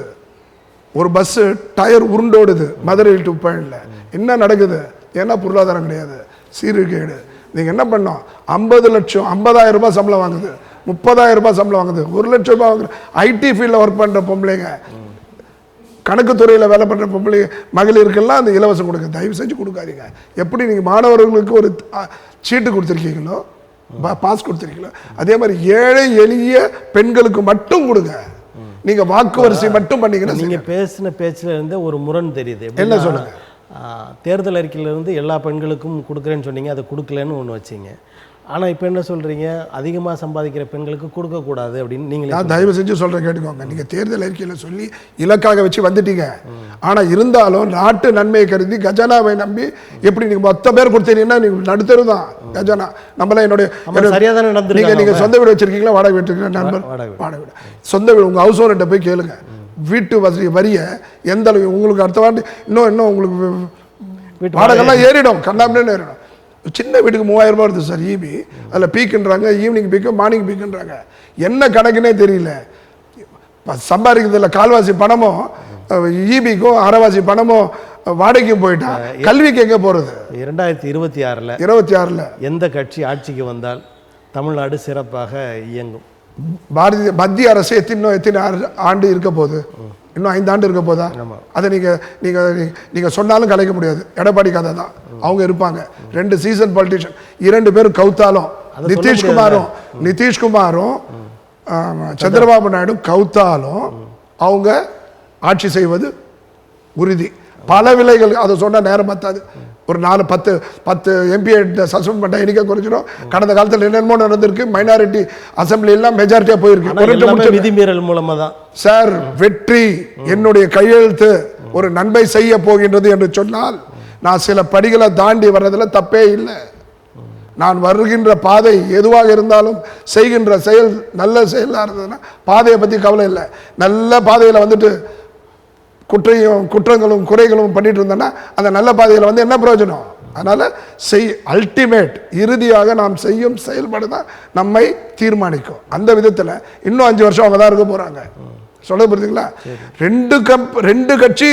ஒரு பஸ்ஸு டயர் உருண்டோடுது மதுரை டு பழனியில். என்ன நடக்குது, ஏன்னா பொருளாதாரம் கிடையாது, சீர்கேடு. நீங்கள் என்ன பண்ணோம், 50 லட்சம் 50,000 ரூபாய் சம்பளம் வாங்குது, 30,000 ரூபாய் சம்பளம் வாங்குது, 1 லட்சம் ரூபாய் வாங்குது. ஐடி ஃபீல்டில் ஒர்க் பண்ணுற பொம்பளைங்க, கணக்கு துறையில் வேலை பண்ணுற பொம்பளை மகளிருக்கெல்லாம் அந்த இலவசம் கொடுங்க. தயவு செஞ்சு கொடுக்காதீங்க. எப்படி நீங்கள் மாணவர்களுக்கு ஒரு சீட்டு கொடுத்துருக்கீங்களோ, பாஸ் கொடுத்துருக்கீங்களோ, அதே மாதிரி ஏழை எளிய பெண்களுக்கு மட்டும் கொடுங்க. நீங்க வாக்கு வரிசை மட்டும் பண்ணீங்கன்னா. நீங்க பேசின பேச்சில் இருந்து ஒரு முரண் தெரியுது. என்ன சொல்லுங்க, தேர்தல் அறிக்கையிலிருந்து எல்லா பெண்களுக்கும் கொடுக்குறேன்னு சொன்னீங்க, அதை கொடுக்கலன்னு ஒன்று வச்சிங்க. ஆனால் இப்போ என்ன சொல்கிறீங்க, அதிகமாக சம்பாதிக்கிற பெண்களுக்கு கொடுக்கக்கூடாது அப்படின்னு நீங்கள். நான் தயவு செஞ்சு சொல்கிறேன், கேட்டுக்கோங்க. நீங்கள் தேர்தல் அறிக்கையில் சொல்லி இலக்காக வச்சு வந்துட்டீங்க. ஆனால் இருந்தாலும் நாட்டு நன்மையை கருதி கஜானாவை நம்பி எப்படி நீங்கள் மொத்த பேர் கொடுத்தீங்கன்னா நீங்கள் நடுத்தரு தான் கஜானா. நம்மளாம் என்னுடைய சரியாக தானே நடந்துருக்கீங்க. நீங்கள் சொந்த வீடு வச்சுருக்கீங்களா, வாடகை வீடு இருக்கீங்களா? நண்பர், வாடகை வீடு, சொந்த வீடு. உங்கள் ஹவுஸ் ஓனர்கிட்ட போய் கேளுங்க, வீட்டு வரிய எந்த அளவு உங்களுக்கு அடுத்த வாட்டி இன்னும் உங்களுக்கு வாடகைலாம் ஏறிடும், கண்ணாமலே ஏறிடும். சின்ன வீட்டுக்கு 3000 ரூபாய் வருது சார் ஈபி. அதில் பீக்குன்றாங்க, ஈவினிங் பீக்கு, மார்னிங் பீக்குன்றாங்க. என்ன கணக்குன்னே தெரியல. சம்பாதிக்கிறதுல கால்வாசி பணமும் ஈபிக்கும் அரைவாசி பணமும் வாடகைக்கும் போயிட்டா கல்விக்கு எங்கே போகிறது? 2026 எந்த கட்சி ஆட்சிக்கு வந்தால் தமிழ்நாடு சிறப்பாக இயங்கும்? மத்திய அரசு எத்தனை ஆண்டு இருக்க போகுது? இன்னும் 5 ஆண்டு இருக்க போதா? அதை நீங்கள் சொன்னாலும் கலைக்க முடியாது. எடப்பாடி கதை தான், அவங்க இருப்பாங்க. 2 சீசன் பாலிட்டிஷியன், 2 பேரும் கவுத்தாலும், நிதிஷ்குமாரும் சந்திரபாபு நாயுடு கவுத்தாலும் அவங்க ஆட்சி செய்வது உறுதி. பல விலைகள், அதை சொன்ன நேரம் பத்தாது. ஒரு 4-10 MP சஸ்பெண்ட் பண்ண எண்ணிக்கை குறைஞ்சிடும். கடந்த காலத்தில் என்னென்னமோ நடந்திருக்கு. மைனாரிட்டி அசம்பிளி எல்லாம் மெஜாரிட்டியா போயிருக்கு. விதிமீறல் மூலமா தான் சார் வெற்றி. என்னுடைய கையெழுத்து ஒரு நன்மை செய்ய போகின்றது என்று சொன்னால் நான் சில படிகளை தாண்டி வர்றதுல தப்பே இல்லை. நான் வருகின்ற பாதை எதுவாக இருந்தாலும் செய்கின்ற செயல் நல்ல செயலாக இருந்ததுன்னா பாதையை பற்றி கவலை இல்லை. நல்ல பாதையில் வந்துட்டு குற்றங்களும் குறைகளும் பண்ணிட்டு இருந்தேன்னா அந்த நல்ல பாதையில் என்ன பிரயோஜனம்? அதனால் அல்டிமேட் இறுதியாக நாம் செய்யும் செயல்பாடு தான் நம்மை தீர்மானிக்கும். அந்த விதத்தில் இன்னும் 5 வருஷம் அவங்க தான் இருக்க போகிறாங்க. சொல்ல புரியுதுங்களா? ரெண்டு கட்சி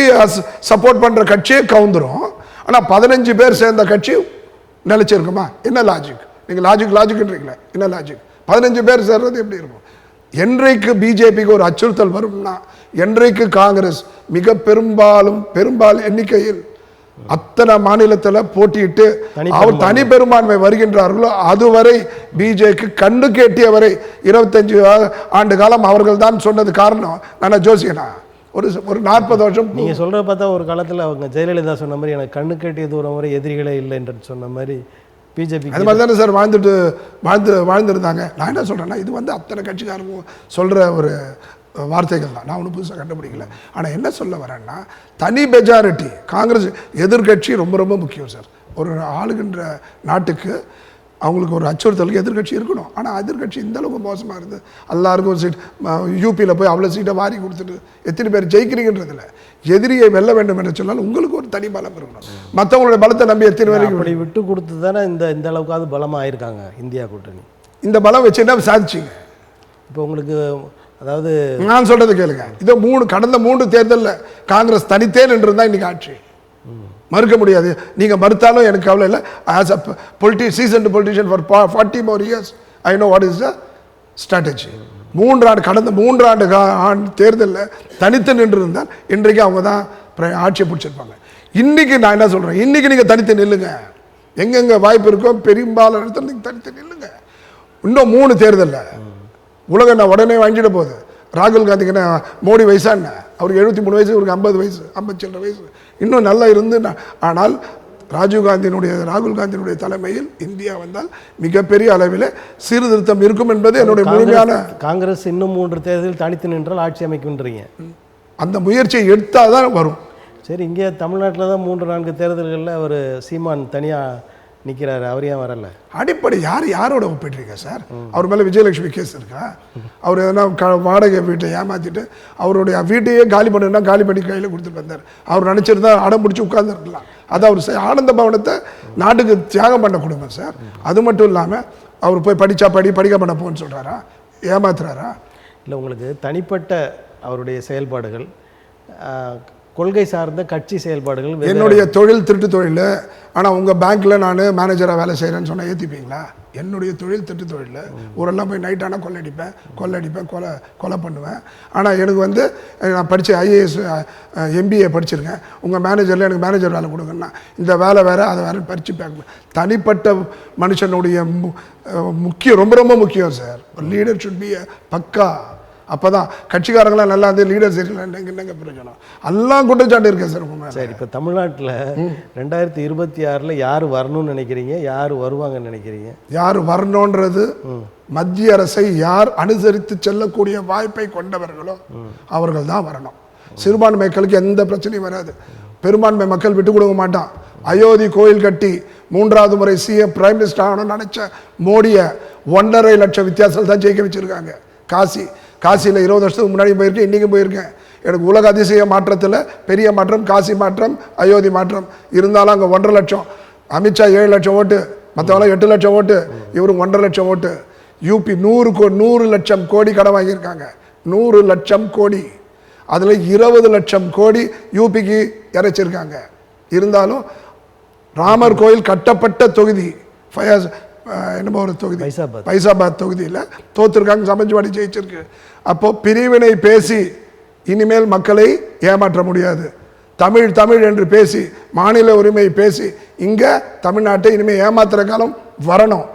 சப்போர்ட் பண்ணுற கட்சியே கவுந்துரும். ஆனால் 15 பேர் சேர்ந்த கட்சி நிலைச்சிருக்குமா? என்ன லாஜிக்? நீங்கள் லாஜிக்ன்றீங்களே, என்ன லாஜிக்? 15 பேர் சேர்றது எப்படி இருக்கும்? என்றைக்கு பிஜேபிக்கு ஒரு அச்சுறுத்தல் வரும்னா, என்றைக்கு காங்கிரஸ் மிக பெரும்பாலும் எண்ணிக்கையில் அத்தனை மாநிலத்தில் போட்டியிட்டு அவர் தனி பெரும்பான்மை வருகின்றார்களோ அதுவரை பிஜேக்கு கண்ணு கேட்டிய வரை 25 ஆண்டு காலம் அவர்கள் தான் சொன்னது. காரணம் நான் ஜோசியனா ஒரு 40 வருஷம் நீங்கள் சொல்கிற பார்த்தா ஒரு காலத்தில் அவங்க ஜெயலலிதா சொன்ன மாதிரி எனக்கு கண்ணு கேட்டிய தூரம் வரை எதிரிகளே இல்லை என்று சொன்ன மாதிரி பிஜேபி அது மாதிரி தானே சார் வாழ்ந்துருந்தாங்க. நான் என்ன சொல்கிறேன்னா, இது வந்து அத்தனை கட்சிக்காரங்க சொல்கிற ஒரு வார்த்தைகள் தான், நான் ஒன்றும் புதுசாக கண்டுபிடிக்கல. ஆனால் என்ன சொல்ல வரேன்னா, தனி மெஜாரிட்டி காங்கிரஸ் எதிர்கட்சி ரொம்ப ரொம்ப முக்கியம் சார். ஒரு ஆளுகின்ற நாட்டுக்கு அவங்களுக்கு ஒரு அச்சுறுத்தலுக்கு எதிர்கட்சி இருக்கணும். ஆனால் எதிர்கட்சி இந்த அளவுக்கு மோசமாக இருக்குது. எல்லாருக்கும் ஒரு சீட் யூபியில் போய் அவ்வளோ சீட்டை வாரி கொடுத்துட்டு எத்தனை பேர் ஜெயிக்கிறீங்கன்றதில்ல, எதிரியை வெல்ல வேண்டும் என்று சொன்னால் உங்களுக்கு ஒரு தனி பலம் இருக்கணும். மற்றவங்களுடைய பலத்தை நம்பி எத்தனை பேருக்கு அப்படி விட்டு கொடுத்து தானே இந்த அளவுக்காவது பலமாக ஆயிருக்காங்க இந்தியா கூட்டணி. இந்த பலம் வச்சு என்ன சாதிச்சிங்க? இப்போ உங்களுக்கு அதாவது நான் சொல்றது கேளுங்க, இதை கடந்த 3 தேர்தலில் காங்கிரஸ் தனித்தே நின்றுதான் இன்னைக்கு ஆட்சி. மறுக்க முடியாது. நீங்கள் மறுத்தாலும் எனக்கு கவலை இல்லை. As a seasoned politician for 40 more years I know what is the strategy. கடந்த 3 ஆண்டு தேர்தலில் தனித்து நின்று இருந்தால் இன்றைக்கு அவங்க தான் ஆட்சியை பிடிச்சிருப்பாங்க. இன்னைக்கு நான் என்ன சொல்கிறேன், இன்னைக்கு நீங்கள் தனித்து நில்லுங்க. எங்கெங்கே வாய்ப்பு இருக்கோ பெரும்பாலான இடத்துல நீங்கள் தனித்து நில்லுங்க. இன்னும் 3 தேர்தலில் உலகம் நான் உடனே வாங்கிட போகுது. ராகுல் காந்திக்கு என்ன மோடி வயசா என்ன? அவருக்கு 73 வயசு, இவருக்கு 50 வயசு, 57 வயசு, இன்னும் நல்லா இருந்து. ஆனால் ராகுல் காந்தியினுடைய தலைமையில் இந்தியா வந்தால் மிகப்பெரிய அளவில் சீர்திருத்தம் இருக்கும் என்பது என்னுடைய முழுமையான. காங்கிரஸ் இன்னும் 3 தேர்தலில் தனித்து நின்றால் ஆட்சி அமைக்கின்றீங்க. அந்த முயற்சியை எடுத்தால் தான் வரும். சரி, இங்கே தமிழ்நாட்டில் தான் 3-4 தேர்தல்களில் அவர் சீமான் தனியாக நிற்கிறாரு, அவர் ஏன் வரல? அடிப்படை யாரோட ஒப்பிட்டுருக்க சார்? அவர் மேலே விஜயலட்சுமி கேஸ் இருக்கா? அவர் எதனா வாடகை வீட்டை ஏமாற்றிட்டு அவருடைய வீட்டையே காலி பண்ணுன்னா காலி பண்ணி கையில் கொடுத்துட்டு வந்தார். அவர் நினச்சிருந்தா அடம் பிடிச்சி உட்கார்ந்துருக்கலாம். அது அவர் ஆனந்த பவனத்தை நாட்டுக்கு தியாகம் பண்ண குடும்பம் சார். அது மட்டும் இல்லாமல் அவர் போய் படிக்க பண்ண போன்னு சொல்கிறாரா? ஏமாத்துறாரா? இல்லை, உங்களுக்கு தனிப்பட்ட அவருடைய செயல்பாடுகள், கொள்கை சார்ந்த கட்சி செயல்பாடுகள். என்னுடைய தொழில் திருட்டு தொழில். ஆனால் உங்கள் பேங்க்கில் நான் மேனேஜராக வேலை செய்கிறேன்னு சொன்னால் ஏற்றிப்பீங்களா? என்னுடைய தொழில் திருட்டு தொழில். ஊரெல்லாம் போய் நைட் ஆனால் கொள்ளடிப்பேன், கொலை பண்ணுவேன். ஆனால் எனக்கு வந்து நான் படித்த IAS MBA படிச்சிருக்கேன். உங்கள் மேனேஜரில் எனக்கு மேனேஜர் வேலை கொடுங்கன்னா இந்த வேலை வேறு அதை வேறு பறிச்சுப்பேன். தனிப்பட்ட மனுஷனுடைய முக்கியம், ரொம்ப ரொம்ப முக்கியம் சார். லீடர் ஷுட் பி பக்கா. அப்போ தான் கட்சிக்காரங்களாம் நல்லா இருந்து லீடர்ஸ் என்னங்க பிரயோஜனம்? எல்லாம் குற்றச்சாட்டு இருக்கேன் சார். சரி, இப்போ தமிழ்நாட்டில் 2026 யார் வரணும்னு நினைக்கிறீங்க, யார் வருவாங்கன்னு நினைக்கிறீங்க? யார் வரணுன்றது மத்திய அரசை யார் அனுசரித்து செல்லக்கூடிய வாய்ப்பை கொண்டவர்களோ அவர்கள் தான் வரணும். சிறுபான்மை மக்களுக்கு எந்த பிரச்சனையும் வராது. பெரும்பான்மை மக்கள் விட்டு கொடுக்க மாட்டான். அயோத்தி கோயில் கட்டி 3வது முறை CM பிரைம் மினிஸ்டர் ஆகணும்னு நினைச்ச மோடியை 1.5 லட்சம் வித்தியாசத்தில் தான் ஜெயிக்க வச்சிருக்காங்க. காசியில் 20 வருஷத்துக்கு முன்னாடி போயிருக்கேன், இன்றைக்கும் போயிருக்கேன். எனக்கு உலக அதிசய மாற்றத்தில் பெரிய மாற்றம் காசி மாற்றம், அயோத்தி மாற்றம். இருந்தாலும் அங்கே 1.5 லட்சம். அமித்ஷா 7 லட்சம் ஓட்டு, மற்றவங்களாம் 8 லட்சம் ஓட்டு, இவருக்கு 1.5 லட்சம் ஓட்டு. யூபி 100 லட்சம் கோடி கடன் வாங்கியிருக்காங்க. 100 லட்சம் கோடி. அதில் 20 லட்சம் கோடி யூபிக்கு இறைச்சிருக்காங்க. இருந்தாலும் ராமர் கோயில் கட்டப்பட்ட தொகுதி என்னமோ ஒரு தொகுதி பைசாபாத் தொகுதியில் தோத்துருக்காங்க. சமாஜ்வாடி ஜெயிச்சிருக்கு. அப்போ பிரிவினை பேசி இனிமேல் மக்களை ஏமாற்ற முடியாது. தமிழ் என்று பேசி மாநில உரிமை பேசி இங்கே தமிழ்நாட்டை இனிமேல் ஏமாத்துற காலம் வரணும்.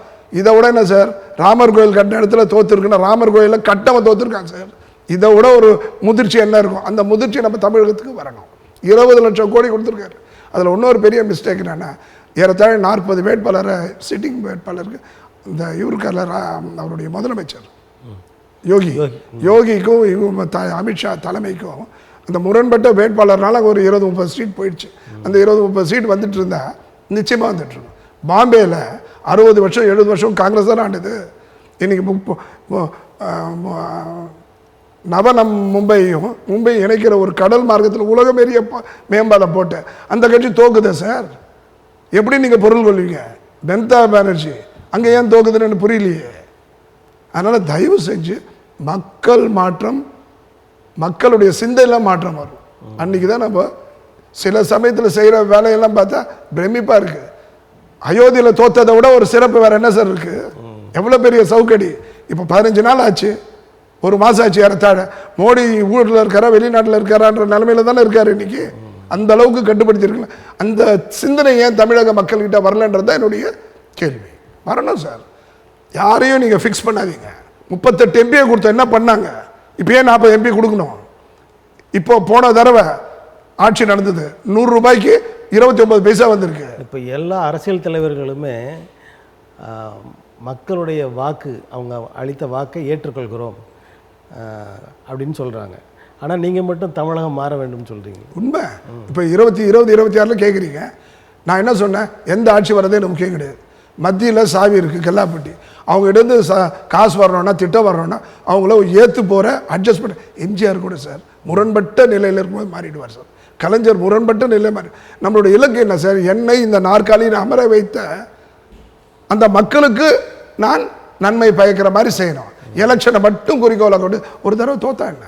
இதை விட என்ன சார், ராமர் கோயில் கட்டின இடத்துல தோத்துருக்குன்னா ராமர் கோயிலில் கட்டவன் தோத்துருக்காங்க சார். இதை விட ஒரு முதிர்ச்சி என்ன இருக்கும்? அந்த முதிர்ச்சி நம்ம தமிழகத்துக்கு வரணும். 20 லட்சம் கோடி கொடுத்துருக்காரு. அதில் இன்னொரு பெரிய மிஸ்டேக் என்னென்னா, ஏறத்தாழ 40 வேட்பாளரை சிட்டிங் வேட்பாளருக்கு இந்த இவருக்காரர் அவருடைய முதலமைச்சர் யோகிக்கும் அமித்ஷா தலைமைக்கும் அந்த முரண்பட்ட வேட்பாளர்னால ஒரு 20-30 சீட் போயிடுச்சு. அந்த 20-30 சீட் வந்துட்டு இருந்தா நிச்சயமாக வந்துட்டு இருக்கும். பாம்பேயில் 60 வருஷம் 70 வருஷம் காங்கிரஸ் தான் ஆண்டுது. இன்னைக்கு நவனம் மும்பை இணைக்கிற ஒரு கடல் மார்க்கத்தில் உலகமேறிய மேம்பாலம் போட்டு அந்த கட்சி தோக்குதே சார். எப்படி நீங்கள் பொருள் கொள்வீங்க? மம்தா பானர்ஜி அங்கே ஏன் தோக்குதுன்னு புரியலையே. அதனால் தயவு செஞ்சு மக்கள் மாற்றம், மக்களுடைய சிந்தையெல்லாம் மாற்றம் வரும். அன்றைக்கி தான் நம்ம சில சமயத்தில் செய்கிற வேலையெல்லாம் பார்த்தா பிரமிப்பாக இருக்குது. அயோத்தியில் தோத்ததை விட ஒரு சிறப்பு வேறு என்ன சார் இருக்குது? எவ்வளோ பெரிய சவுக்கடி. இப்போ 15 நாள் ஆச்சு, ஒரு மாதம் ஆச்சு ஏறத்தாழ. மோடி ஊரில் இருக்காரா வெளிநாட்டில் இருக்காரான்ற நிலைமையில தானே இருக்கார் இன்னைக்கு. அந்த அளவுக்கு கட்டுப்படுத்திருக்கலாம். அந்த சிந்தனை ஏன் தமிழக மக்கள்கிட்ட வரலன்றது தான் என்னுடைய கேள்வி. வரணும் சார். யாரையும் நீங்கள் ஃபிக்ஸ் பண்ணாதீங்க. 38 எம்பியை கொடுத்தோம், என்ன பண்ணாங்க? இப்போ ஏன் 40 எம்பி கொடுக்கணும்? இப்போ போன தடவை ஆட்சி நடந்தது 100 ரூபாய்க்கு 29 பைசா வந்திருக்கு. இப்போ எல்லா அரசியல் தலைவர்களுமே மக்களுடைய வாக்கு, அவங்க அளித்த வாக்கை ஏற்றுக்கொள்கிறோம் அப்படின்னு சொல்கிறாங்க. ஆனால் நீங்கள் மட்டும் தமிழகம் மாற வேண்டும் சொல்கிறீங்க. உண்மை. இப்போ 2026 கேட்குறீங்க. நான் என்ன சொன்னேன்? எந்த ஆட்சி வரதே முக்கியம் கிடையாது. மத்தியில் சாவி இருக்குது, கல்லாப்பட்டி. அவங்ககிட்ட காசு வரணும்னா, திட்டம் வரணும்னா அவங்கள ஏற்று போகிற அட்ஜஸ்ட் பண்ண. எம்ஜிஆர் கூட சார் முரண்பட்ட நிலையில் இருக்கும்போது மாறிடுவார் சார். கலைஞர் முரண்பட்ட நிலை மாறி. நம்மளுடைய இலக்கு என்ன சார்? என்னை இந்த நாற்காலியில் அமர வைத்த அந்த மக்களுக்கு நான் நன்மை பயக்கிற மாதிரி செய்யணும். எலெக்ஷனை மட்டும் குறிக்கோளாக கொண்டு ஒரு தடவை தோத்தா என்ன?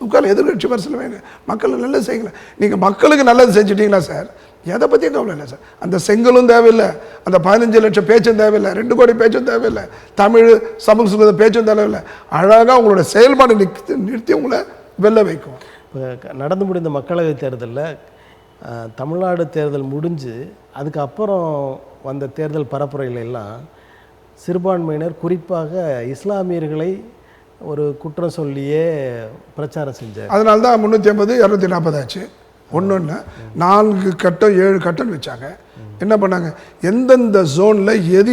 உட்கால் எதிர்கட்சி வரிசையில் மக்களுக்கு நல்லது செய்யல. நீங்கள் மக்களுக்கு நல்லது செஞ்சுட்டீங்களா சார்? எதை பற்றியும் கவலை இல்லை சார். அந்த செங்கலும் தேவையில்லை, அந்த 15 லட்சம் பேச்சும் தேவையில்லை, 2 கோடி பேச்சும் தேவையில்லை, தமிழ் சமஸ்கிருத பேச்சும் தேவையில்லை. அழகாக உங்களோட செயல்பாடு நிறுத்தி உங்களை வெல்ல வைக்கும். இப்போ நடந்து முடிந்த மக்களவை தேர்தலில் தமிழ்நாடு தேர்தல் முடிஞ்சு அதுக்கப்புறம் வந்த தேர்தல் பரப்புரைகள் எல்லாம் சிறுபான்மையினர், குறிப்பாக இஸ்லாமியர்களை ஒரு குற்றம் சொல்லியே பிரச்சாரம் செஞ்சார். அதனால தான் 350 240 ஆச்சு. 4 கட்டம் 7 கட்டம் வச்சாங்க. என்ன பண்ணாங்க? எந்தெந்த ஜோனில் எது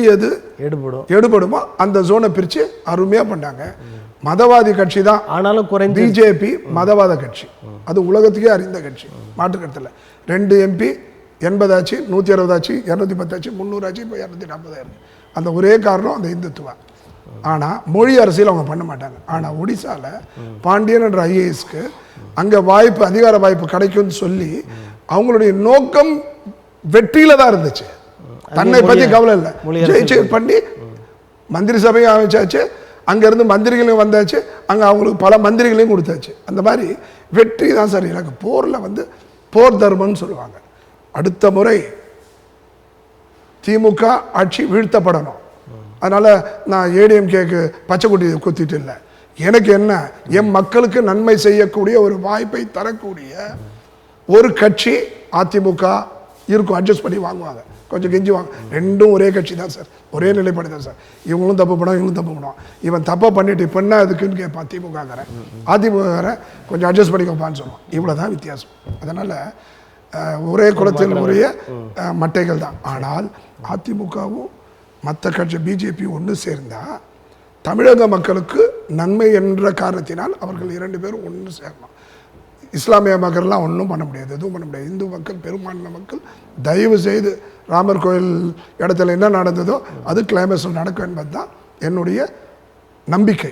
எடுபடுமோ அந்த ஜோனை பிரித்து அருமையாக பண்ணாங்க. மதவாதி கட்சி தான், ஆனாலும் பிஜேபி மதவாத கட்சி. அது உலகத்துக்கே அறிந்த கட்சி, மாற்றுக்கருத்தில். 2 எம்பி 80 ஆச்சு, 160 ஆச்சு, 210 ஆச்சு, 300 ஆச்சு, இப்போ 240 இருக்கு. அந்த ஒரே காரணம் அந்த இந்துத்துவா. ஆனால் மொழி அரசியல் அவங்க பண்ண மாட்டாங்க. ஆனால் ஒடிசாவில் பாண்டியன் என்ற ஐஏஎஸ்க்கு அங்கே வாய்ப்பு, அதிகார வாய்ப்பு கிடைக்கும்னு சொல்லி அவங்களுடைய நோக்கம் வெற்றியில தான் இருந்துச்சு. தன்னை பற்றி கவலை இல்லை. ஜெயிச்சு பண்ணி மந்திரி சபையும் அமைச்சாச்சு, அங்கேருந்து மந்திரிகளையும் வந்தாச்சு, அங்கே அவங்களுக்கு பல மந்திரிகளையும் கொடுத்தாச்சு. அந்த மாதிரி வெற்றி தான் சார் எனக்கு. போரில் போர் தர்மம்னு சொல்லுவாங்க. அடுத்த முறை திமுக ஆட்சி வீழ்த்தப்படணும். அதனால் நான் ஏடிஎம்கேக்கு பச்சை குட்டி குத்திட்டு இல்லை. எனக்கு என்ன, என் மக்களுக்கு நன்மை செய்யக்கூடிய ஒரு வாய்ப்பை தரக்கூடிய ஒரு கட்சி அதிமுக இருக்கும். அட்ஜஸ்ட் பண்ணி வாங்குவாங்க, கொஞ்சம் கெஞ்சி வாங்க. ரெண்டும் ஒரே கட்சி தான் சார், ஒரே நிலைப்பாடு தான் சார். இவங்களும் தப்பு பண்ணுவாங்க, இவங்களும் தப்பு பண்ணுவான். இவன் தப்பை பண்ணிட்டு இப்போ என்ன அதுக்குன்னு கேட்பான் திமுககாரன். அதிமுககாரன் கொஞ்சம் அட்ஜஸ்ட் பண்ணிக்கப்பான்னு சொல்லுவான். இவ்வளோ தான் வித்தியாசம். அதனால் ஒரே குலத்தில் உரிய மட்டைகள் தான். ஆனால் அதிமுகவும் மற்ற கட்சி பிஜேபி ஒன்று சேர்ந்தால் தமிழக மக்களுக்கு நன்மை என்ற காரணத்தினால் அவர்கள் 2 பேரும் ஒன்று சேரணும். இஸ்லாமிய மக்கள்லாம் ஒன்றும் பண்ண முடியாது, எதுவும் பண்ண முடியாது. இந்து மக்கள், பெரும்பான்மை மக்கள் தயவு செய்து ராமர் கோயில் இடத்துல என்ன நடந்ததோ அது கிளைமேக்ஸில் நடக்கும் என்பது தான் என்னுடைய நம்பிக்கை.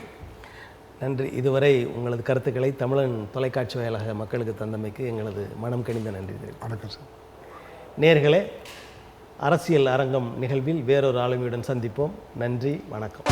நன்றி. இதுவரை உங்களது கருத்துக்களை தமிழன் தொலைக்காட்சி வாயிலாக மக்களுக்கு தந்தமைக்கு எங்களது மனம் கனிந்த நன்றி. வணக்கம் சார். நேயர்களே, அரசியல் அரங்கம் நிகழ்வில் வேறொரு ஆளுமையுடன் சந்திப்போம். நன்றி, வணக்கம்.